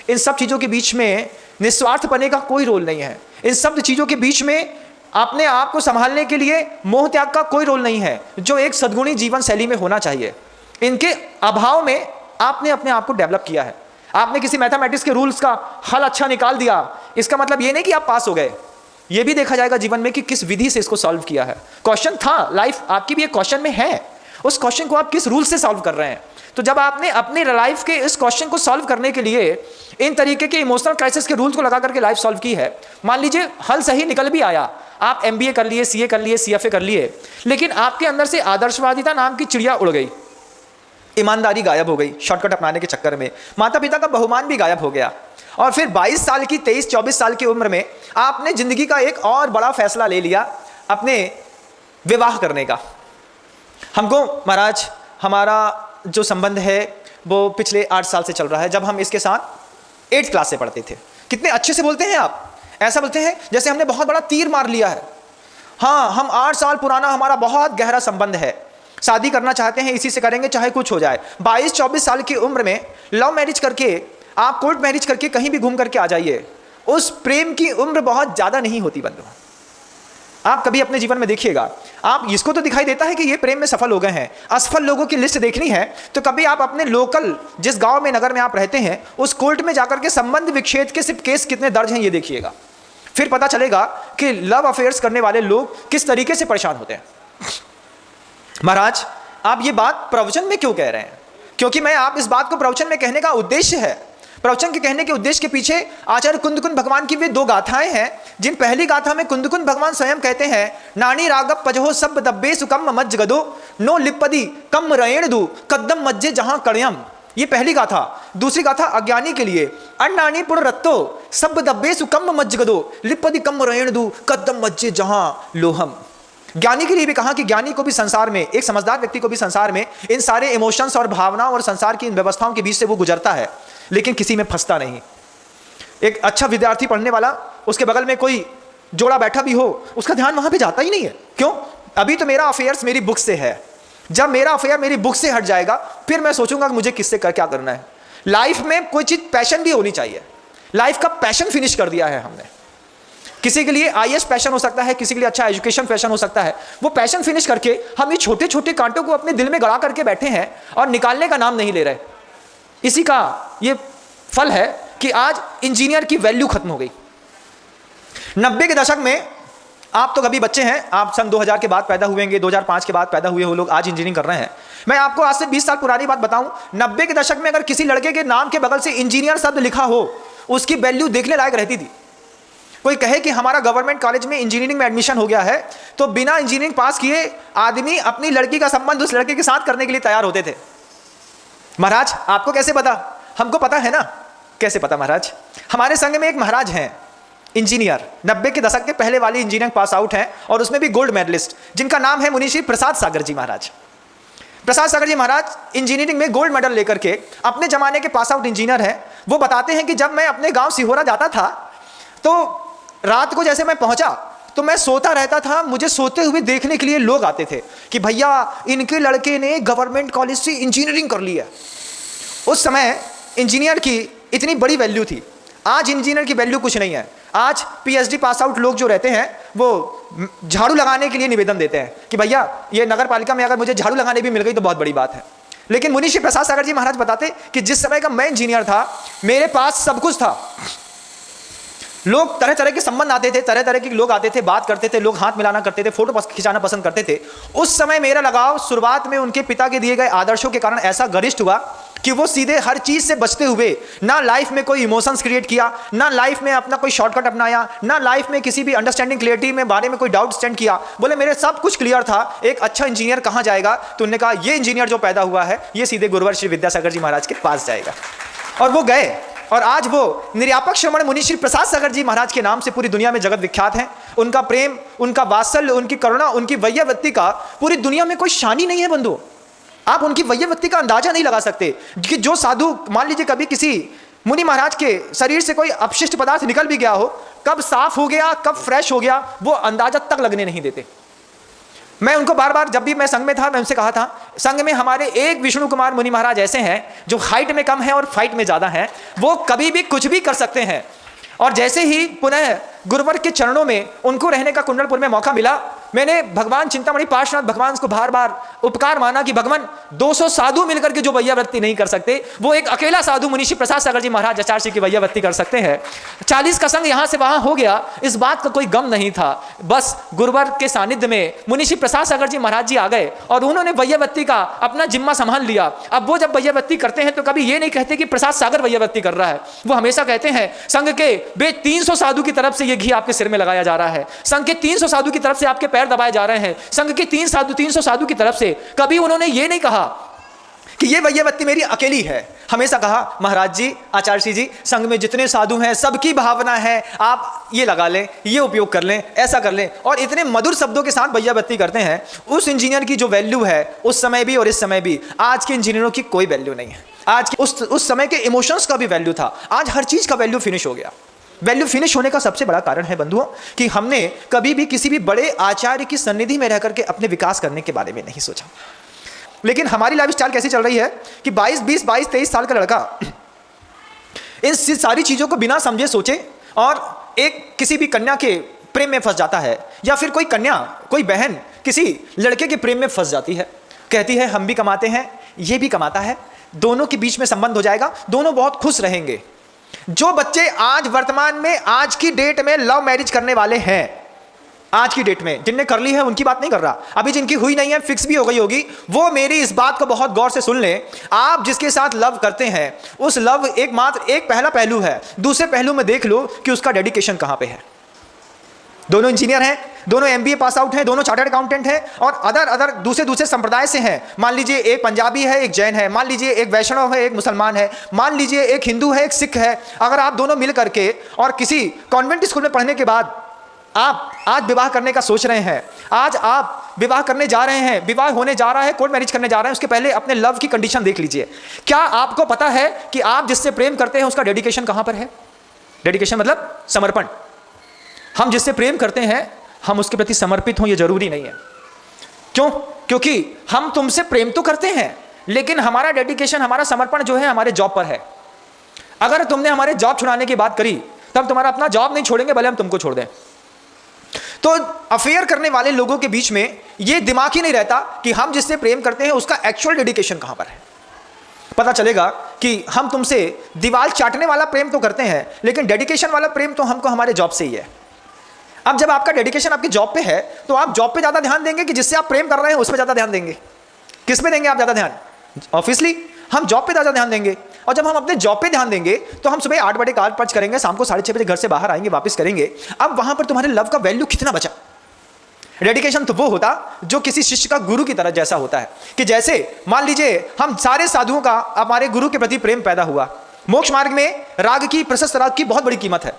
इन सब चीज़ों के बीच में निस्वार्थ बने का कोई रोल नहीं है, इन सब चीज़ों के बीच में अपने आप को संभालने के लिए मोह त्याग का कोई रोल नहीं है, जो एक सद्गुणी जीवन शैली में होना चाहिए। इनके अभाव में आपने अपने आप को डेवलप किया है। आपने किसी मैथमेटिक्स के रूल्स का हल अच्छा निकाल दिया, इसका मतलब ये नहीं कि आप पास हो गए। ये भी देखा जाएगा जीवन में कि किस विधि से इसको सॉल्व किया है। क्वेश्चन था, लाइफ आपकी भी एक क्वेश्चन में है, उस क्वेश्चन को आप किस रूल से सॉल्व कर रहे हैं। तो जब आपने अपनी लाइफ के इस क्वेश्चन को सॉल्व करने के लिए इन तरीके के इमोशनल क्राइसिस के रूल्स को लगा करके लाइफ सॉल्व की है, मान लीजिए हल सही निकल भी आया, आप MBA कर लिए, CA कर लिए, CFA कर लिए, लेकिन आपके अंदर से आदर्शवादिता नाम की चिड़िया उड़ गई, ईमानदारी गायब हो गई शॉर्टकट अपनाने के चक्कर में, माता पिता का बहुमान भी गायब हो गया। और फिर 22 साल की, 23-24 साल की उम्र में आपने जिंदगी का एक और बड़ा फैसला ले लिया, अपने विवाह करने का। हमको महाराज, हमारा जो संबंध है वो पिछले 8 साल से चल रहा है, जब हम इसके साथ 8th क्लास से पढ़ते थे। कितने अच्छे से बोलते हैं आप, ऐसा बोलते हैं जैसे हमने बहुत बड़ा तीर मार लिया है। हाँ, हम 8 साल पुराना हमारा बहुत गहरा संबंध है, शादी करना चाहते हैं, इसी से करेंगे चाहे कुछ हो जाए। 22-24 साल की उम्र में लव मैरिज करके, आप कोर्ट मैरिज करके कहीं भी घूम करके आ जाइए, उस प्रेम की उम्र बहुत ज़्यादा नहीं होती बंधु। आप कभी अपने जीवन में देखिएगा, आप इसको तो दिखाई देता है कि ये प्रेम में सफल हो गए हैं, असफल लोगों की लिस्ट देखनी है तो कभी आप अपने लोकल, जिस गांव में, नगर में आप रहते हैं, उस कोर्ट में जाकर के संबंध विच्छेद के सिर्फ केस कितने दर्ज हैं ये देखिएगा। फिर पता चलेगा कि लव अफेयर्स करने वाले लोग किस तरीके से परेशान होते हैं। महाराज, आप ये बात प्रवचन में क्यों कह रहे हैं? क्योंकि मैं आप इस बात को प्रवचन में कहने का उद्देश्य है, प्रवचन के कहने के उद्देश्य के पीछे आचार्य कुंदकुंद भगवान की वे 2 गाथाएं हैं, जिन पहली गाथा में कुंदकुंद भगवान स्वयं कहते हैं, नानी रागप पजहो सब दब्बे सुकम मज्ज गदो नो लिपदी कम रेण दू कदम मज्जे जहां कड़यम। ये पहली गाथा। दूसरी गाथा अज्ञानी के लिए, अन्नानी पुर रत्तो सब दब्बे सुकम मज्ज गदो लिपदी कम रेण दू कदम मज्जे जहां लोहम। ज्ञानी के लिए भी कहा कि ज्ञानी को भी संसार में, एक समझदार व्यक्ति को भी संसार में इन सारे इमोशंस और भावनाओं और संसार की इन व्यवस्थाओं के बीच से वो गुजरता है, लेकिन किसी में फंसता नहीं। एक अच्छा विद्यार्थी पढ़ने वाला, उसके बगल में कोई जोड़ा बैठा भी हो, उसका ध्यान वहां पे जाता ही नहीं है। क्यों? अभी तो मेरा अफेयर्स मेरी बुक से है, जब मेरा अफेयर मेरी बुक से हट जाएगा फिर मैं सोचूंगा कि मुझे किससे क्या करना है। लाइफ में कोई चीज पैशन भी होनी चाहिए। लाइफ का पैशन फिनिश कर दिया है हमने। किसी के लिए IAS पैशन हो सकता है, किसी के लिए अच्छा एजुकेशन पैशन हो सकता है। वो पैशन फिनिश करके हम ये छोटे छोटे कांटों को अपने दिल में गड़ा करके बैठे हैं और निकालने का नाम नहीं ले रहे। इसी का ये फल है कि आज इंजीनियर की वैल्यू खत्म हो गई। 90 के दशक में, आप तो कभी बच्चे हैं, आप सन 2000 के बाद पैदा हुए होंगे, 2005 के बाद पैदा हुए हो लोग, आज इंजीनियरिंग कर रहे हैं। मैं आपको आज से 20 साल पुरानी बात बताऊं, 90 के दशक में अगर किसी लड़के के नाम के बगल से इंजीनियर शब्द लिखा हो, उसकी वैल्यू देखने लायक रहती थी। कोई कहे कि हमारा गवर्नमेंट कॉलेज में इंजीनियरिंग में एडमिशन हो गया है, तो बिना इंजीनियरिंग पास किए आदमी अपनी लड़की का संबंध उस लड़के के साथ करने के लिए तैयार होते थे। महाराज, आपको कैसे पता? हमको पता है ना। कैसे पता महाराज? हमारे संघ में एक महाराज हैं इंजीनियर, 90 के दशक के पहले वाली इंजीनियरिंग पास आउट हैं, और उसमें भी गोल्ड मेडलिस्ट, जिनका नाम है मुनीश्री प्रसाद सागर जी महाराज। प्रसाद सागर जी महाराज इंजीनियरिंग में गोल्ड मेडल लेकर के अपने जमाने के पास आउट इंजीनियर हैं। वो बताते हैं कि जब मैं अपने गांव सिहोरा जाता था तो रात को जैसे मैं पहुंचा तो मैं सोता रहता था, मुझे सोते हुए देखने के लिए लोग आते थे कि भैया इनके लड़के ने गवर्नमेंट कॉलेज से इंजीनियरिंग कर ली है। उस समय इंजीनियर की इतनी बड़ी वैल्यू थी। आज इंजीनियर की वैल्यू कुछ नहीं है। आज PhD पास आउट लोग जो रहते हैं वो झाड़ू लगाने के लिए निवेदन देते हैं कि भैया ये नगर पालिका में अगर मुझे झाड़ू लगाने भी मिल गई तो बहुत बड़ी बात है। लेकिन मुनीश्री प्रसाद सागर जी महाराज बताते कि जिस समय का मैं इंजीनियर था, मेरे पास सब कुछ था। लोग तरह तरह के संबंध आते थे, तरह तरह के लोग आते थे, बात करते थे, लोग हाथ मिलाना करते थे, फोटो खिंचाना पसंद करते थे। उस समय मेरा लगाव शुरुआत में उनके पिता के दिए गए आदर्शों के कारण ऐसा गरिष्ठ हुआ कि वो सीधे हर चीज से बचते हुए ना लाइफ में कोई इमोशंस क्रिएट किया, ना लाइफ में अपना कोई शॉर्टकट अपनाया, ना लाइफ में किसी भी अंडरस्टैंडिंग क्लियरिटी में बारे में कोई डाउट स्टैंड किया। बोले मेरे सब कुछ क्लियर था, एक अच्छा इंजीनियर कहाँ जाएगा? तो उन्होंने कहा ये इंजीनियर जो पैदा हुआ है ये सीधे गुरुवर श्री विद्यासागर जी महाराज के पास जाएगा। और वो गए, और आज वो निर्यापक श्रमण मुनि श्री प्रसाद सागर जी महाराज के नाम से पूरी दुनिया में जगत विख्यात हैं। उनका प्रेम, उनका वात्सल्य, उनकी करुणा, उनकी वैयवृत्ति का पूरी दुनिया में कोई शान ही नहीं है बंधु। आप उनकी वैयवृत्ति का अंदाजा नहीं लगा सकते कि जो साधु, मान लीजिए कभी किसी मुनि महाराज के शरीर से कोई अपशिष्ट पदार्थ निकल भी गया हो, कब साफ हो गया, कब फ्रेश हो गया, वो अंदाजा तक लगने नहीं देते। मैं उनको बार बार, जब भी मैं संघ में था, मैं उनसे कहा था, संघ में हमारे एक विष्णु कुमार मुनि महाराज ऐसे हैं जो हाइट में कम है और फाइट में ज्यादा हैं, वो कभी भी कुछ भी कर सकते हैं। और जैसे ही पुनः गुरुवर के चरणों में उनको रहने का कुंडलपुर में मौका मिला, मैंने भगवान चिंतामणि पार्श्वनाथ भगवान को बार बार उपकार माना कि भगवान 200 साधु मिलकर के जो वैयावृत्ति नहीं कर सकते, वो एक अकेला साधु मुनि श्री प्रसाद सागर जी महाराज आचार्य जी की वैयावृत्ति कर सकते हैं। 40 का संग यहाँ से वहाँ हो गया, इस बात का कोई गम नहीं था। बस गुरुवर के सानिध्य में मुनि श्री प्रसाद सागर जी महाराज जी आ गए और उन्होंने वैयावृत्ति का अपना जिम्मा संभाल लिया। अब वो जब वैयावृत्ति करते हैं तो कभी ये नहीं कहते कि प्रसाद सागर वैयावृत्ति कर रहा है, वो हमेशा कहते हैं संघ के 300 साधु की तरफ से ये घी आपके सिर में लगाया जा रहा है, संघ के 300 साधु की तरफ से आपके पैर दबाए जा रहे हैं, संघ के 300 साधु की तरफ से। कभी उन्होंने ये नहीं कहा कि ये वैयावृत्ति मेरी अकेली है, हमेशा कहा महाराज जी, आचार्य जी, संघ में जितने साधु हैं सबकी भावना है, आप ये लगा लें, ये उपयोग कर लें, ऐसा कर लें। और इतने मधुर शब्दों के साथ वैयावृत्ति करते हैं। उस इंजीनियर की जो वैल्यू है उस समय भी और इस समय भी, आज के इंजीनियरों की कोई वैल्यू नहीं है। आज उस समय के इमोशंस का भी वैल्यू था, आज हर चीज का वैल्यू फिनिश हो गया। वैल्यू फिनिश होने का सबसे बड़ा कारण है बंधुओं कि हमने कभी भी किसी भी बड़े आचार्य की सन्निधि में रहकर के अपने विकास करने के बारे में नहीं सोचा। लेकिन हमारी लाइफस्टाइल कैसी चल रही है कि 22 साल का लड़का इन सारी चीजों को बिना समझे सोचे और एक किसी भी कन्या के प्रेम में फंस जाता है, या फिर कोई कन्या, कोई बहन किसी लड़के के प्रेम में फंस जाती है, कहती है हम भी कमाते हैं, ये भी कमाता है, दोनों के बीच में संबंध हो जाएगा, दोनों बहुत खुश रहेंगे। जो बच्चे आज वर्तमान में, आज की डेट में लव मैरिज करने वाले हैं, आज की डेट में जिनने कर ली है उनकी बात नहीं कर रहा, अभी जिनकी हुई नहीं है, फिक्स भी हो गई होगी, वो मेरी इस बात को बहुत गौर से सुन लें। आप जिसके साथ लव करते हैं, उस लव एकमात्र एक पहला पहलू है, दूसरे पहलू में देख लो कि उसका डेडिकेशन कहां पे है। दोनों इंजीनियर हैं, दोनों MBA पास आउट हैं, दोनों चार्टर्ड अकाउंटेंट हैं और अदर दूसरे संप्रदाय से हैं। मान लीजिए एक पंजाबी है, एक जैन है, मान लीजिए एक वैष्णव है, एक मुसलमान है, मान लीजिए एक हिंदू है, एक सिख है। अगर आप दोनों मिल करके और किसी कॉन्वेंट स्कूल में पढ़ने के बाद आप आज विवाह करने का सोच रहे हैं, आज आप विवाह करने जा रहे हैं, विवाह होने जा रहा है, कोर्ट मैरिज करने जा रहे हैं, उसके पहले अपने लव की कंडीशन देख लीजिए। क्या आपको पता है कि आप जिससे प्रेम करते हैं उसका डेडिकेशन कहां पर है? डेडिकेशन मतलब समर्पण। हम जिससे प्रेम करते हैं हम उसके प्रति समर्पित हों, यह जरूरी नहीं है। क्यों? क्योंकि हम तुमसे प्रेम तो करते हैं, लेकिन हमारा डेडिकेशन, हमारा समर्पण जो है हमारे जॉब पर है। अगर तुमने हमारे जॉब छुड़ाने की बात करी, तब तुम्हारा अपना जॉब नहीं छोड़ेंगे, भले हम तुमको छोड़ दें। तो अफेयर करने वाले लोगों के बीच में यह दिमाग ही नहीं रहता कि हम जिससे प्रेम करते हैं उसका एक्चुअल डेडिकेशन कहां पर है। पता चलेगा कि हम तुमसे दीवार चाटने वाला प्रेम तो करते हैं, लेकिन डेडिकेशन वाला प्रेम तो हमको हमारे जॉब से ही है। अब जब आपका डेडिकेशन आपकी जॉब पे है, तो आप जॉब पे ज्यादा ध्यान देंगे कि जिससे आप प्रेम कर रहे हैं उस पर ज्यादा ध्यान देंगे। किस पे देंगे आप ज्यादा ध्यान? ऑब्वियसली हम जॉब पे ज्यादा ध्यान देंगे। और जब हम अपने जॉब पे ध्यान देंगे तो हम सुबह 8 बजे कार पंच करेंगे, शाम को 6:30 बजे घर से बाहर आएंगे, वापस करेंगे। अब वहां पर तुम्हारे लव का वैल्यू कितना बचा? डेडिकेशन तो वो होता जो किसी शिष्य का गुरु की तरह जैसा होता है, कि जैसे मान लीजिए हम सारे साधुओं का हमारे गुरु के प्रति प्रेम पैदा हुआ। मोक्ष मार्ग में राग की, प्रशस्त राग की बहुत बड़ी कीमत है।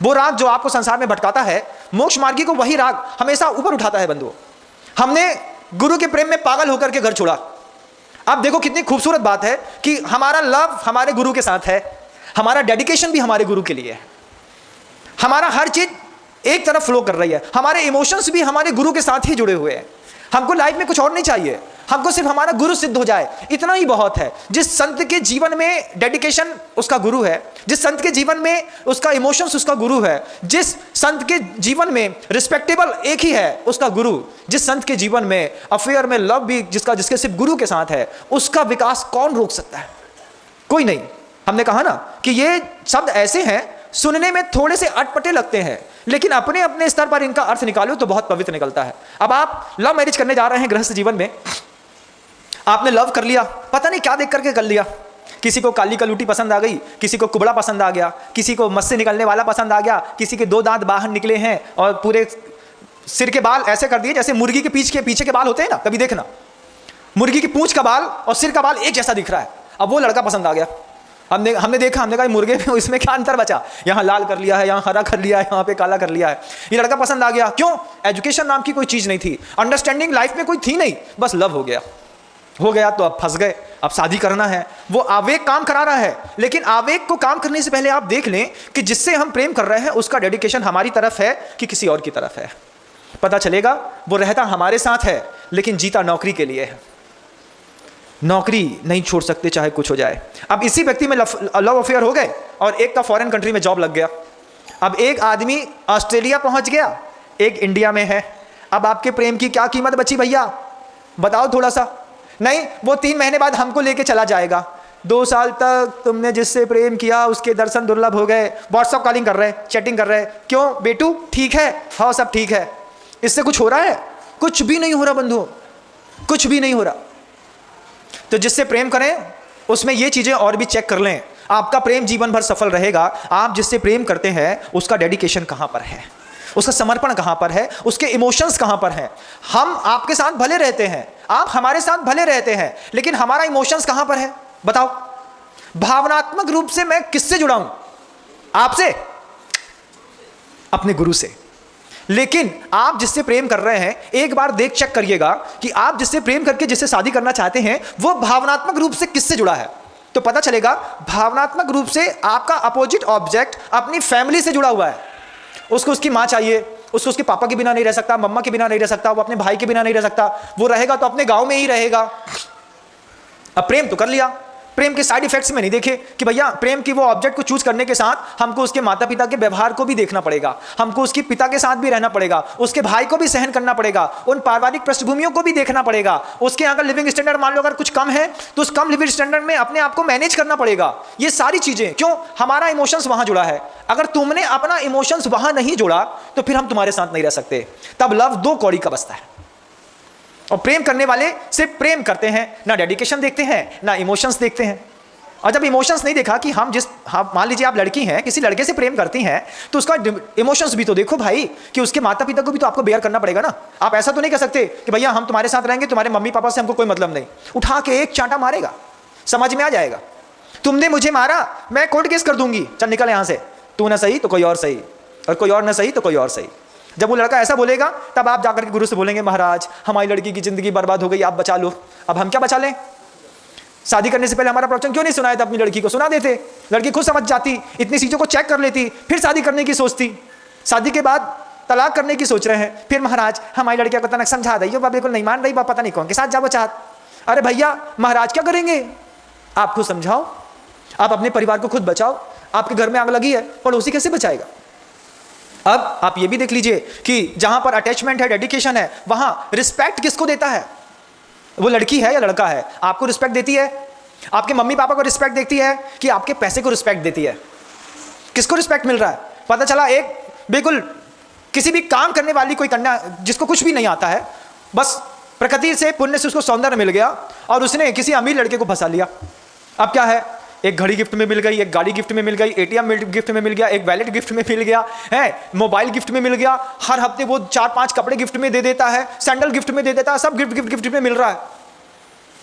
वो राग जो आपको संसार में भटकाता है, मोक्ष मार्गी को वही राग हमेशा ऊपर उठाता है बंधुओं। हमने गुरु के प्रेम में पागल होकर के घर छोड़ा। अब देखो कितनी खूबसूरत बात है कि हमारा लव हमारे गुरु के साथ है, हमारा डेडिकेशन भी हमारे गुरु के लिए है, हमारा हर चीज एक तरफ फ्लो कर रही है, हमारे इमोशंस भी हमारे गुरु के साथ ही जुड़े हुए हैं। हमको लाइफ में कुछ और नहीं चाहिए, हमको सिर्फ हमारा गुरु सिद्ध हो जाए, इतना ही बहुत है। जिस संत के जीवन में डेडिकेशन उसका गुरु है, जिस संत के जीवन में उसका इमोशंस उसका गुरु है, जिस संत के जीवन में रिस्पेक्टेबल एक ही है उसका गुरु, जिस संत के जीवन में अफेयर में लव भी जिसके सिर्फ गुरु के साथ है, उसका विकास कौन रोक सकता है? कोई नहीं। हमने कहा ना कि ये शब्द ऐसे हैं सुनने में थोड़े से अटपटे लगते हैं, लेकिन अपने अपने स्तर पर इनका अर्थ निकालो तो बहुत पवित्र निकलता है। अब आप लव मैरिज करने जा रहे हैं गृहस्थ जीवन में, आपने लव कर लिया, पता नहीं क्या देख करके कर लिया। किसी को काली कलूटी पसंद आ गई, किसी को कुबड़ा पसंद आ गया, किसी को मस से निकलने वाला पसंद आ गया, किसी के 2 दांत बाहर निकले हैं और पूरे सिर के बाल ऐसे कर दिए जैसे मुर्गी के पीछे के बाल होते हैं ना, कभी देखना मुर्गी की पूंछ का बाल और सिर का बाल एक जैसा दिख रहा है। अब वो लड़का पसंद आ गया। हमने देखा, हमने कहा मुर्गे में इसमें क्या अंतर बचा, यहाँ लाल कर लिया है, यहाँ हरा कर लिया है, यहाँ पे काला कर लिया है। ये लड़का पसंद आ गया, क्यों? एजुकेशन नाम की कोई चीज़ नहीं थी, अंडरस्टैंडिंग लाइफ में कोई थी नहीं, बस लव हो गया तो अब फंस गए, अब शादी करना है। वो आवेग काम करा रहा है, लेकिन आवेग को काम करने से पहले आप देख लें कि जिससे हम प्रेम कर रहे हैं उसका डेडिकेशन हमारी तरफ है कि किसी और की तरफ है। पता चलेगा वो रहता हमारे साथ है लेकिन जीता नौकरी के लिए है। नौकरी नहीं छोड़ सकते चाहे कुछ हो जाए। अब इसी व्यक्ति में लव अफेयर हो गए और एक का फॉरेन कंट्री में जॉब लग गया। अब एक आदमी ऑस्ट्रेलिया पहुंच गया, एक इंडिया में है। अब आपके प्रेम की क्या कीमत बची भैया, बताओ थोड़ा सा। नहीं, वो 3 महीने बाद हमको लेके चला जाएगा। 2 साल तक तुमने जिससे प्रेम किया उसके दर्शन दुर्लभ हो गए, व्हाट्सअप कॉलिंग कर रहे, चैटिंग कर रहे, क्यों बेटू ठीक है? हाँ सब ठीक है। इससे कुछ हो रहा है? कुछ भी नहीं हो रहा बंधु, कुछ भी नहीं हो रहा। तो जिससे प्रेम करें उसमें ये चीजें और भी चेक कर लें, आपका प्रेम जीवन भर सफल रहेगा। आप जिससे प्रेम करते हैं उसका डेडिकेशन कहां पर है, उसका समर्पण कहां पर है, उसके इमोशंस कहां पर हैं। हम आपके साथ भले रहते हैं, आप हमारे साथ भले रहते हैं, लेकिन हमारा इमोशंस कहां पर है बताओ। भावनात्मक रूप से मैं किससे जुड़ा हूं? आपसे, अपने गुरु से। लेकिन आप जिससे प्रेम कर रहे हैं, एक बार देख चेक करिएगा कि आप जिससे प्रेम करके जिससे शादी करना चाहते हैं वो भावनात्मक रूप से किससे जुड़ा है। तो पता चलेगा भावनात्मक रूप से आपका अपोजिट ऑब्जेक्ट अपनी फैमिली से जुड़ा हुआ है। उसको उसकी माँ चाहिए, उसको उसके पापा के बिना नहीं रह सकता, मम्मा के बिना नहीं रह सकता, वो अपने भाई के बिना नहीं रह सकता। वो रहेगा तो अपने गांव में ही रहेगा। अब प्रेम तो कर लिया, प्रेम के साइड इफेक्ट्स में नहीं देखे कि भैया प्रेम की वो ऑब्जेक्ट को चूज करने के साथ हमको उसके माता पिता के व्यवहार को भी देखना पड़ेगा, हमको उसके पिता के साथ भी रहना पड़ेगा, उसके भाई को भी सहन करना पड़ेगा, उन पारिवारिक पृष्ठभूमियों को भी देखना पड़ेगा। उसके यहाँ का लिविंग स्टैंडर्ड मान लो अगर कुछ कम है तो उस कम लिविंग स्टैंडर्ड में अपने आप को मैनेज करना पड़ेगा। ये सारी चीजें क्यों? हमारा इमोशंस वहां जुड़ा है। अगर तुमने अपना इमोशंस वहां नहीं जोड़ा तो फिर हम तुम्हारे साथ नहीं रह सकते। तब लव 2 कौड़ी का बसता है। और प्रेम करने वाले सिर्फ प्रेम करते हैं, ना डेडिकेशन देखते हैं ना इमोशंस देखते हैं। और जब इमोशंस नहीं देखा कि हम मान लीजिए आप लड़की हैं, किसी लड़के से प्रेम करती हैं, तो उसका इमोशंस भी तो देखो भाई कि उसके माता पिता को भी तो आपको बेयर करना पड़ेगा ना। आप ऐसा तो नहीं कह सकते कि भैया हम तुम्हारे साथ रहेंगे, तुम्हारे मम्मी पापा से हमको कोई मतलब नहीं। उठा के एक चांटा मारेगा, समझ में आ जाएगा। तुमने मुझे मारा, मैं कोर्ट केस कर दूंगी, चल निकल यहां से, तू ना सही तो कोई और सही, और कोई और ना सही तो कोई और सही। जब वो लड़का ऐसा बोलेगा तब आप जाकर के गुरु से बोलेंगे, महाराज हमारी लड़की की जिंदगी बर्बाद हो गई, आप बचा लो। अब हम क्या बचा लें? शादी करने से पहले हमारा प्रवचन क्यों नहीं सुनाया था? अपनी लड़की को सुना देते, लड़की खुद समझ जाती, इतनी चीजों को चेक कर लेती, फिर शादी करने की सोचती। शादी के बाद तलाक करने की सोच रहे हैं, फिर महाराज हमारी लड़कियां को तनक समझा दी, बिल्कुल नहीं मान रही, पता नहीं कौन के साथ जाओ चाहत। अरे भैया महाराज क्या करेंगे? आप खुद समझाओ, आप अपने परिवार को खुद बचाओ। आपके घर में आग लगी है, पड़ोसी कैसे बचाएगा? अब आप ये भी देख लीजिए कि जहां पर अटैचमेंट है, डेडिकेशन है, वहां रिस्पेक्ट किसको देता है? वो लड़की है या लड़का है? आपको रिस्पेक्ट देती है? आपके मम्मी पापा को रिस्पेक्ट देती है कि आपके पैसे को रिस्पेक्ट देती है? किसको रिस्पेक्ट मिल रहा है? पता चला एक बिल्कुल किसी भी काम करने वाली कोई कन्या जिसको कुछ भी नहीं आता है, बस प्रकृति से पुण्य से उसको सौंदर्य मिल गया और उसने किसी अमीर लड़के को फंसा लिया। अब क्या है? एक घड़ी गिफ्ट में मिल गई, एक गाड़ी गिफ्ट में मिल गई, एटीएम गिफ्ट में मिल गया, एक वैलेट गिफ्ट में मिल गया है, मोबाइल गिफ्ट में मिल गया, हर हफ्ते वो 4-5 कपड़े गिफ्ट में दे देता है, सैंडल गिफ्ट में दे देता है, सब गिफ्ट में मिल रहा है।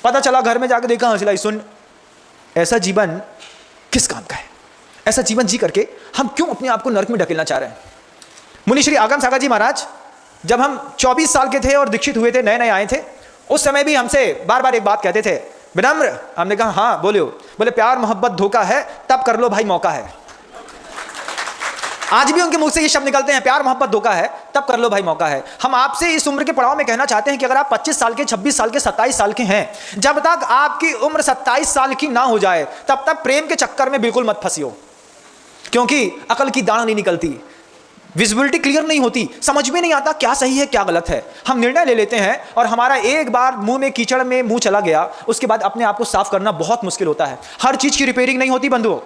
पता चला घर में जाकर देखा, हंसलाई सुन, ऐसा जीवन किस काम का है? ऐसा जीवन जी करके हम क्यों अपने आप को नरक में ढकेलना चाह रहे हैं? मुनि श्री आगम सागर जी महाराज जब हम 24 साल के थे और दीक्षित हुए थे, नए नए आए थे, उस समय भी हमसे बार बार एक बात कहते थे, विनम्र। हमने कहा हाँ बोलो। बोले प्यार मोहब्बत धोखा है, तब कर लो भाई मौका है। आज भी उनके मुख से ये शब्द निकलते हैं, प्यार मोहब्बत धोखा है, तब कर लो भाई मौका है। हम आपसे इस उम्र के पड़ाव में कहना चाहते हैं कि अगर आप 25 साल के, 26 साल के, 27 साल के हैं, जब तक आपकी उम्र 27 साल की ना हो जाए तब तक प्रेम के चक्कर में बिल्कुल मत फंसियो, क्योंकि अकल की दाढ़ नहीं निकलती, विजिबिलिटी क्लियर नहीं होती, समझ में नहीं आता क्या सही है क्या गलत है। हम निर्णय ले लेते हैं और हमारा एक बार मुंह में कीचड़ में मुंह चला गया, उसके बाद अपने आप को साफ करना बहुत मुश्किल होता है। हर चीज की रिपेयरिंग नहीं होती बंधुओं,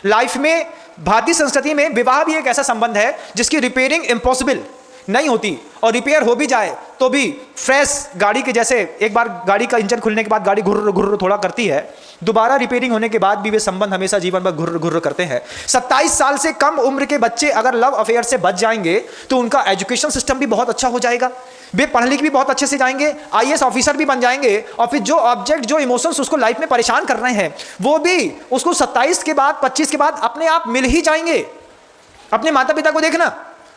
लाइफ में भारतीय संस्कृति में विवाह भी एक ऐसा संबंध है जिसकी रिपेयरिंग इम्पॉसिबल नहीं होती, और रिपेयर हो भी जाए तो भी फ्रेश गाड़ी के जैसे, एक बार गाड़ी का इंजन खुलने के बाद गाड़ी घुर्र घुर्र थोड़ा करती है, दोबारा रिपेयरिंग होने के बाद भी वे संबंध हमेशा जीवन भर घुर्र घुर्र करते हैं। 27 साल से कम उम्र के बच्चे अगर लव अफेयर से बच जाएंगे तो उनका एजुकेशन सिस्टम भी बहुत अच्छा हो जाएगा, वे पढ़ लिख भी बहुत अच्छे से जाएंगे, IAS ऑफिसर भी बन जाएंगे, और फिर जो ऑब्जेक्ट, जो इमोशंस उसको लाइफ में परेशान कर रहे हैं वो भी उसको 27 के बाद 25 के बाद अपने आप मिल ही जाएंगे। अपने माता पिता को देखना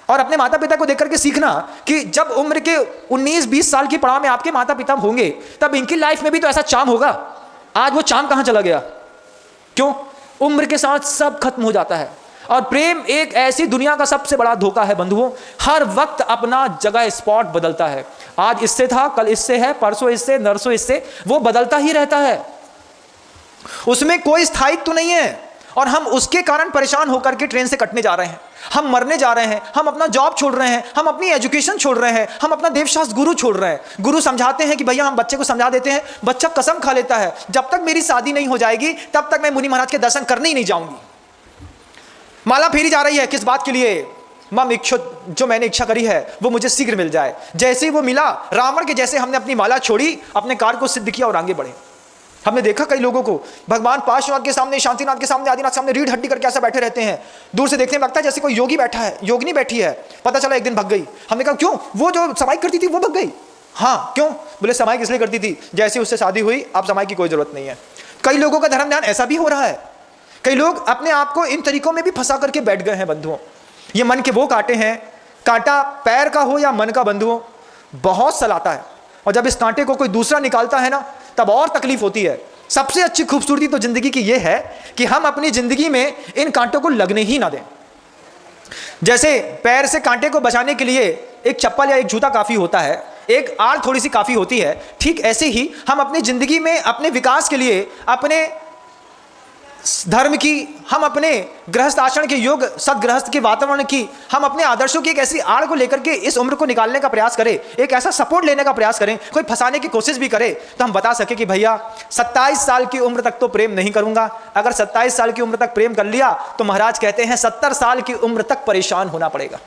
और अपने माता पिता को देख करके सीखना कि जब उम्र के 19-20 साल की पड़ाव में आपके माता पिता होंगे तब इनकी लाइफ में भी तो ऐसा चार्म होगा। आज वो चार्म कहां चला गया? क्यों? उम्र के साथ सब खत्म हो जाता है। और प्रेम एक ऐसी दुनिया का सबसे बड़ा धोखा है बंधुओं, हर वक्त अपना जगह स्पॉट बदलता है। आज इससे था, कल इससे है, परसों इससे, नरसों इससे, वो बदलता ही रहता है, उसमें कोई स्थायित्व तो नहीं है। और हम उसके कारण परेशान होकर के ट्रेन से कटने जा रहे हैं, हम मरने जा रहे हैं, हम अपना जॉब छोड़ रहे हैं, हम अपनी एजुकेशन छोड़ रहे हैं, हम अपना देवशास्त्र गुरु छोड़ रहे हैं। गुरु समझाते हैं कि भैया, हम बच्चे को समझा देते हैं, बच्चा कसम खा लेता है जब तक मेरी शादी नहीं हो जाएगी तब तक मैं मुनि महाराज के दर्शन करने ही नहीं जाऊंगी। माला फेरी जा रही है, किस बात के लिए? मम इच्छुत, जो मैंने इच्छा करी है वो मुझे शीघ्र मिल जाए। जैसे ही वो मिला, रावण के जैसे हमने अपनी माला छोड़ी, अपने कार्य को सिद्ध किया और आगे बढ़े। हमने देखा कई लोगों को भगवान पार्श्वनाथ के सामने, शांतिनाथ के सामने, आदिनाथ के सामने रीढ़ हड्डी करके ऐसा बैठे रहते हैं, दूर से देखने में लगता है जैसे कोई योगी बैठा है, योगिनी बैठी है। पता चला एक दिन भग गई। हमने कहा क्यों? वो जो समाई करती थी वो भग गई। हाँ, क्यों? बोले समाई किस लिए करती थी? जैसे उससे शादी हुई अब समाई की कोई जरूरत नहीं है। कई लोगों का धर्म ध्यान ऐसा भी हो रहा है। कई लोग अपने आप को इन तरीकों में भी फंसा करके बैठ गए हैं बंधुओं। ये मन के वो कांटे हैं, कांटा पैर का हो या मन का बंधुओं, बहुत सलाता है। और जब इस कांटे को कोई दूसरा निकालता है ना, तब और तकलीफ होती है। सबसे अच्छी खूबसूरती तो जिंदगी की यह है कि हम अपनी जिंदगी में इन कांटों को लगने ही ना दें। जैसे पैर से कांटे को बचाने के लिए एक चप्पल या एक जूता काफी होता है, एक आड़ थोड़ी सी काफी होती है, ठीक ऐसे ही हम अपनी जिंदगी में अपने विकास के लिए, अपने धर्म की, हम अपने गृहस्थ आचरण के योग, सदगृहस्थ के वातावरण की, हम अपने आदर्शों की एक ऐसी आड़ को लेकर के इस उम्र को निकालने का प्रयास करें, एक ऐसा सपोर्ट लेने का प्रयास करें, कोई फंसाने की कोशिश भी करे तो हम बता सके कि भैया 27 साल की उम्र तक तो प्रेम नहीं करूंगा। अगर 27 साल की उम्र तक प्रेम कर लिया तो महाराज कहते हैं 70 साल की उम्र तक परेशान होना पड़ेगा।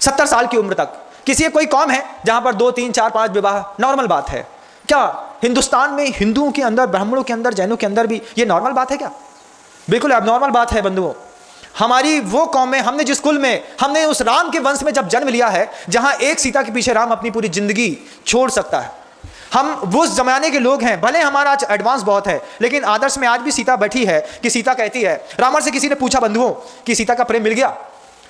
70 साल की उम्र तक किसी कोई कौम है जहां पर 2, 3, 4, 5 विवाह नॉर्मल बात है क्या? हिंदुस्तान में हिंदुओं के अंदर, ब्राह्मणों के अंदर, जैनों के अंदर भी ये नॉर्मल बात है क्या? बिल्कुल एबनॉर्मल बात है बंधुओं। हमारी वो कौम में, हमने जिस कुल में, हमने उस राम के वंश में जब जन्म लिया है जहां एक सीता के पीछे राम अपनी पूरी जिंदगी छोड़ सकता है। हम वो जमाने के लोग हैं, भले हमारा आज एडवांस बहुत है लेकिन आदर्श में आज भी सीता बैठी है कि सीता कहती है, रावण से किसी ने पूछा बंधुओं कि सीता का प्रेम मिल गया?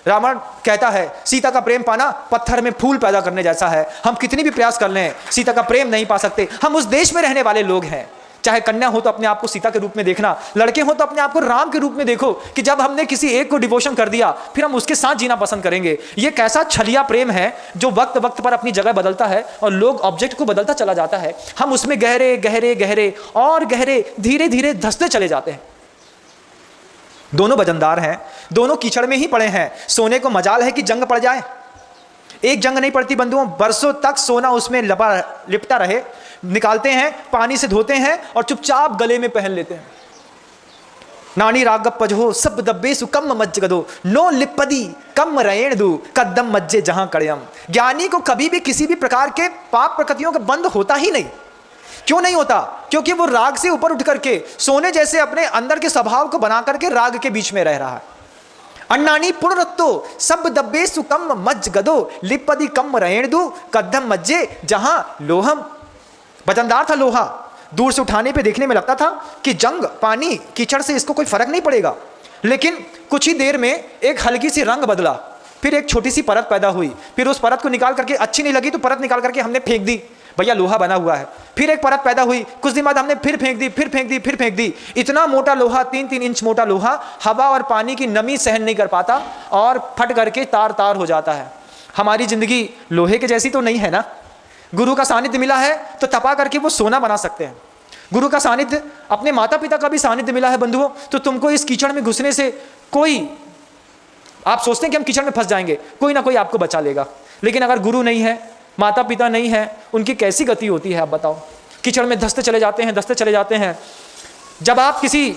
रावण कहता है सीता का प्रेम पाना पत्थर में फूल पैदा करने जैसा है, हम कितनी भी प्रयास कर लें सीता का प्रेम नहीं पा सकते। हम उस देश में रहने वाले लोग हैं। चाहे कन्या हो तो अपने आप को सीता के रूप में देखना, लड़के हो तो अपने आप को राम के रूप में देखो कि जब हमने किसी एक को डिवोशन कर दिया फिर हम उसके साथ जीना पसंद करेंगे। ये कैसा छलिया प्रेम है जो वक्त वक्त पर अपनी जगह बदलता है और लोग ऑब्जेक्ट को बदलता चला जाता है। हम उसमें गहरे गहरे गहरे और गहरे धीरे धीरे धंसते चले जाते हैं। दोनों वजनदार हैं, दोनों कीचड़ में ही पड़े हैं। सोने को मजाल है कि जंग पड़ जाए, एक जंग नहीं पड़ती बंधुओं, बरसों तक सोना उसमें लिपटा रहे। निकालते हैं, पानी से धोते हैं और चुपचाप गले में पहन लेते हैं। नानी रागप पजहो सब दब्बे सुकम मज्ज गदो नो लिपदी कम रेण दू कदम मज्जे जहां कड़यम। ज्ञानी को कभी भी किसी भी प्रकार के पाप प्रकृतियों का बंध होता ही नहीं। क्यों नहीं होता? क्योंकि वो राग से ऊपर उठ करके सोने जैसे अपने अंदर के स्वभाव को बना करके राग के बीच में रह रहा है। अन्नानी पुनरत्तो सब दब्बे सुकम मज्ज गदो लिपदी कम रेण दू कदम मज्जे जहां लोहम। वजनदार था लोहा, दूर से उठाने पे देखने में लगता था कि जंग, पानी, कीचड़ से इसको कोई फर्क नहीं पड़ेगा, लेकिन कुछ ही देर में एक हल्की सी रंग बदला, फिर एक छोटी सी परत पैदा हुई, फिर उस परत को निकाल करके अच्छी नहीं लगी तो परत निकाल करके हमने फेंक दी, भैया लोहा बना हुआ है। फिर एक परत पैदा हुई, कुछ दिन बाद हमने फिर फेंक दी, फिर फेंक दी, फिर फेंक दी। इतना मोटा लोहा, 3-3 इंच मोटा लोहा, हवा और पानी की नमी सहन नहीं कर पाता और फट करके तार तार हो जाता है। हमारी जिंदगी लोहे के जैसी तो नहीं है ना। गुरु का सानिध्य मिला है तो तपा करके वो सोना बना सकते हैं। गुरु का सानिध्य, अपने माता पिता का भी सानिध्य मिला है बंधुओं, तो तुमको इस कीचड़ में घुसने से कोई, आप सोचते हैं कि हम कीचड़ में फंस जाएंगे, कोई ना कोई आपको बचा लेगा। लेकिन अगर गुरु नहीं है, माता पिता नहीं है, उनकी कैसी गति होती है आप बताओ। कीचड़ में धंसते चले जाते हैं, धंसते चले जाते हैं। जब आप किसी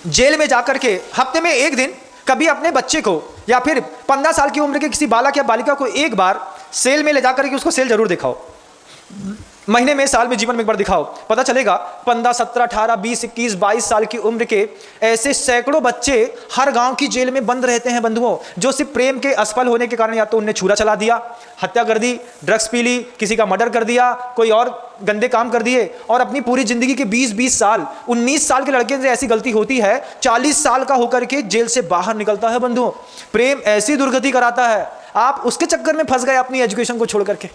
जेल में जाकर के हफ्ते में एक दिन कभी अपने बच्चे को या फिर 15 साल की उम्र के किसी बालक या बालिका को एक बार सेल में ले जाकर के उसको सेल जरूर दिखाओ। महीने में, साल में, जीवन में एक बार दिखाओ। पता चलेगा 15, 17, 18, 20, 21, 22 साल की उम्र के ऐसे सैकड़ों बच्चे हर गांव की जेल में बंद रहते हैं बंधुओं, जो सिर्फ प्रेम के असफल होने के कारण या तो उनने छुरा चला दिया, हत्या कर दी, ड्रग्स पी ली, किसी का मर्डर कर दिया, कोई और गंदे काम कर दिए, और अपनी पूरी जिंदगी के 20-20 साल, 19 साल के लड़के से ऐसी गलती होती है, 40 साल का होकर के जेल से बाहर निकलता है बंधुओं। प्रेम ऐसी दुर्गति कराता है, आप उसके चक्कर में फंस गए अपनी एजुकेशन को छोड़ करके।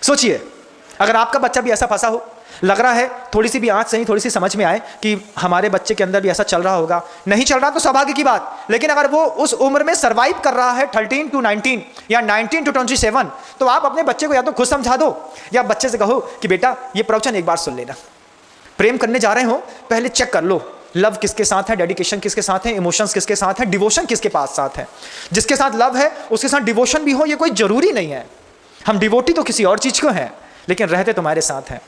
सोचिए, अगर आपका बच्चा भी ऐसा फंसा हो, लग रहा है थोड़ी सी भी आंच सही, थोड़ी सी समझ में आए कि हमारे बच्चे के अंदर भी ऐसा चल रहा होगा, नहीं चल रहा तो सौभाग्य की बात, लेकिन अगर वो उस उम्र में सरवाइव कर रहा है 13 to 19 या 19 to 27, तो आप अपने बच्चे को या तो खुद समझा दो या बच्चे से कहो कि बेटा ये प्रवचन एक बार सुन लेना। प्रेम करने जा रहे हो, पहले चेक कर लो लव किसके साथ है, डेडिकेशन किसके साथ है, इमोशंस किसके साथ है, डिवोशन किसके पास साथ है। जिसके साथ लव है उसके साथ डिवोशन भी हो, ये कोई जरूरी नहीं है। हम डिवोटी तो किसी और चीज को हैं, लेकिन रहते तुम्हारे साथ हैं,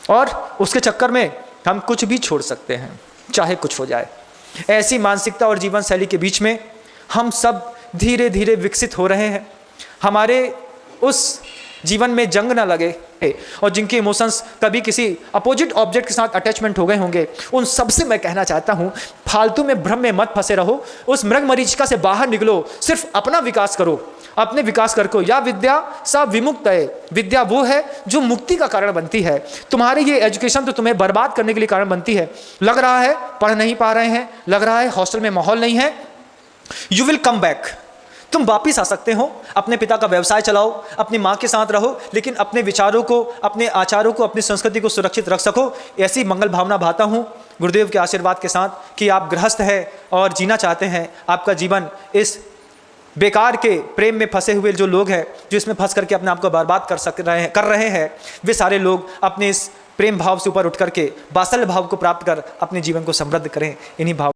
और उसके चक्कर में हम कुछ भी छोड़ सकते हैं, चाहे कुछ हो जाए। ऐसी मानसिकता और जीवन शैली के बीच में हम सब धीरे धीरे विकसित हो रहे हैं। हमारे उस जीवन में जंग ना लगे, और जिनके इमोशंस कभी किसी अपोजिट ऑब्जेक्ट के साथ अटैचमेंट हो गए होंगे, उन सबसे मैं कहना चाहता हूं, फालतू में भ्रम में मत फंसे रहो, उस मृग मरीचिका से बाहर निकलो, सिर्फ अपना विकास करो, अपने विकास कर। या विद्या सा विमुक्त है, विद्या वो है जो मुक्ति का कारण बनती है। तुम्हारी ये एजुकेशन तो तुम्हें बर्बाद करने के लिए कारण बनती है। लग रहा है पढ़ नहीं पा रहे हैं, लग रहा है हॉस्टल में माहौल नहीं है, यू विल कम बैक, तुम वापिस आ सकते हो, अपने पिता का व्यवसाय चलाओ, अपनी माँ के साथ रहो, लेकिन अपने विचारों को, अपने आचारों को, अपनी संस्कृति को सुरक्षित रख सको। ऐसी मंगल भावना भाता हूँ गुरुदेव के आशीर्वाद के साथ कि आप गृहस्थ हैं और जीना चाहते हैं आपका जीवन। इस बेकार के प्रेम में फंसे हुए जो लोग हैं, जो इसमें फंस करके अपने आप को बर्बाद कर रहे हैं, वे सारे लोग अपने इस प्रेम भाव से ऊपर उठ करके वात्सल्य भाव को प्राप्त कर अपने जीवन को समृद्ध करें। इन्हीं भाव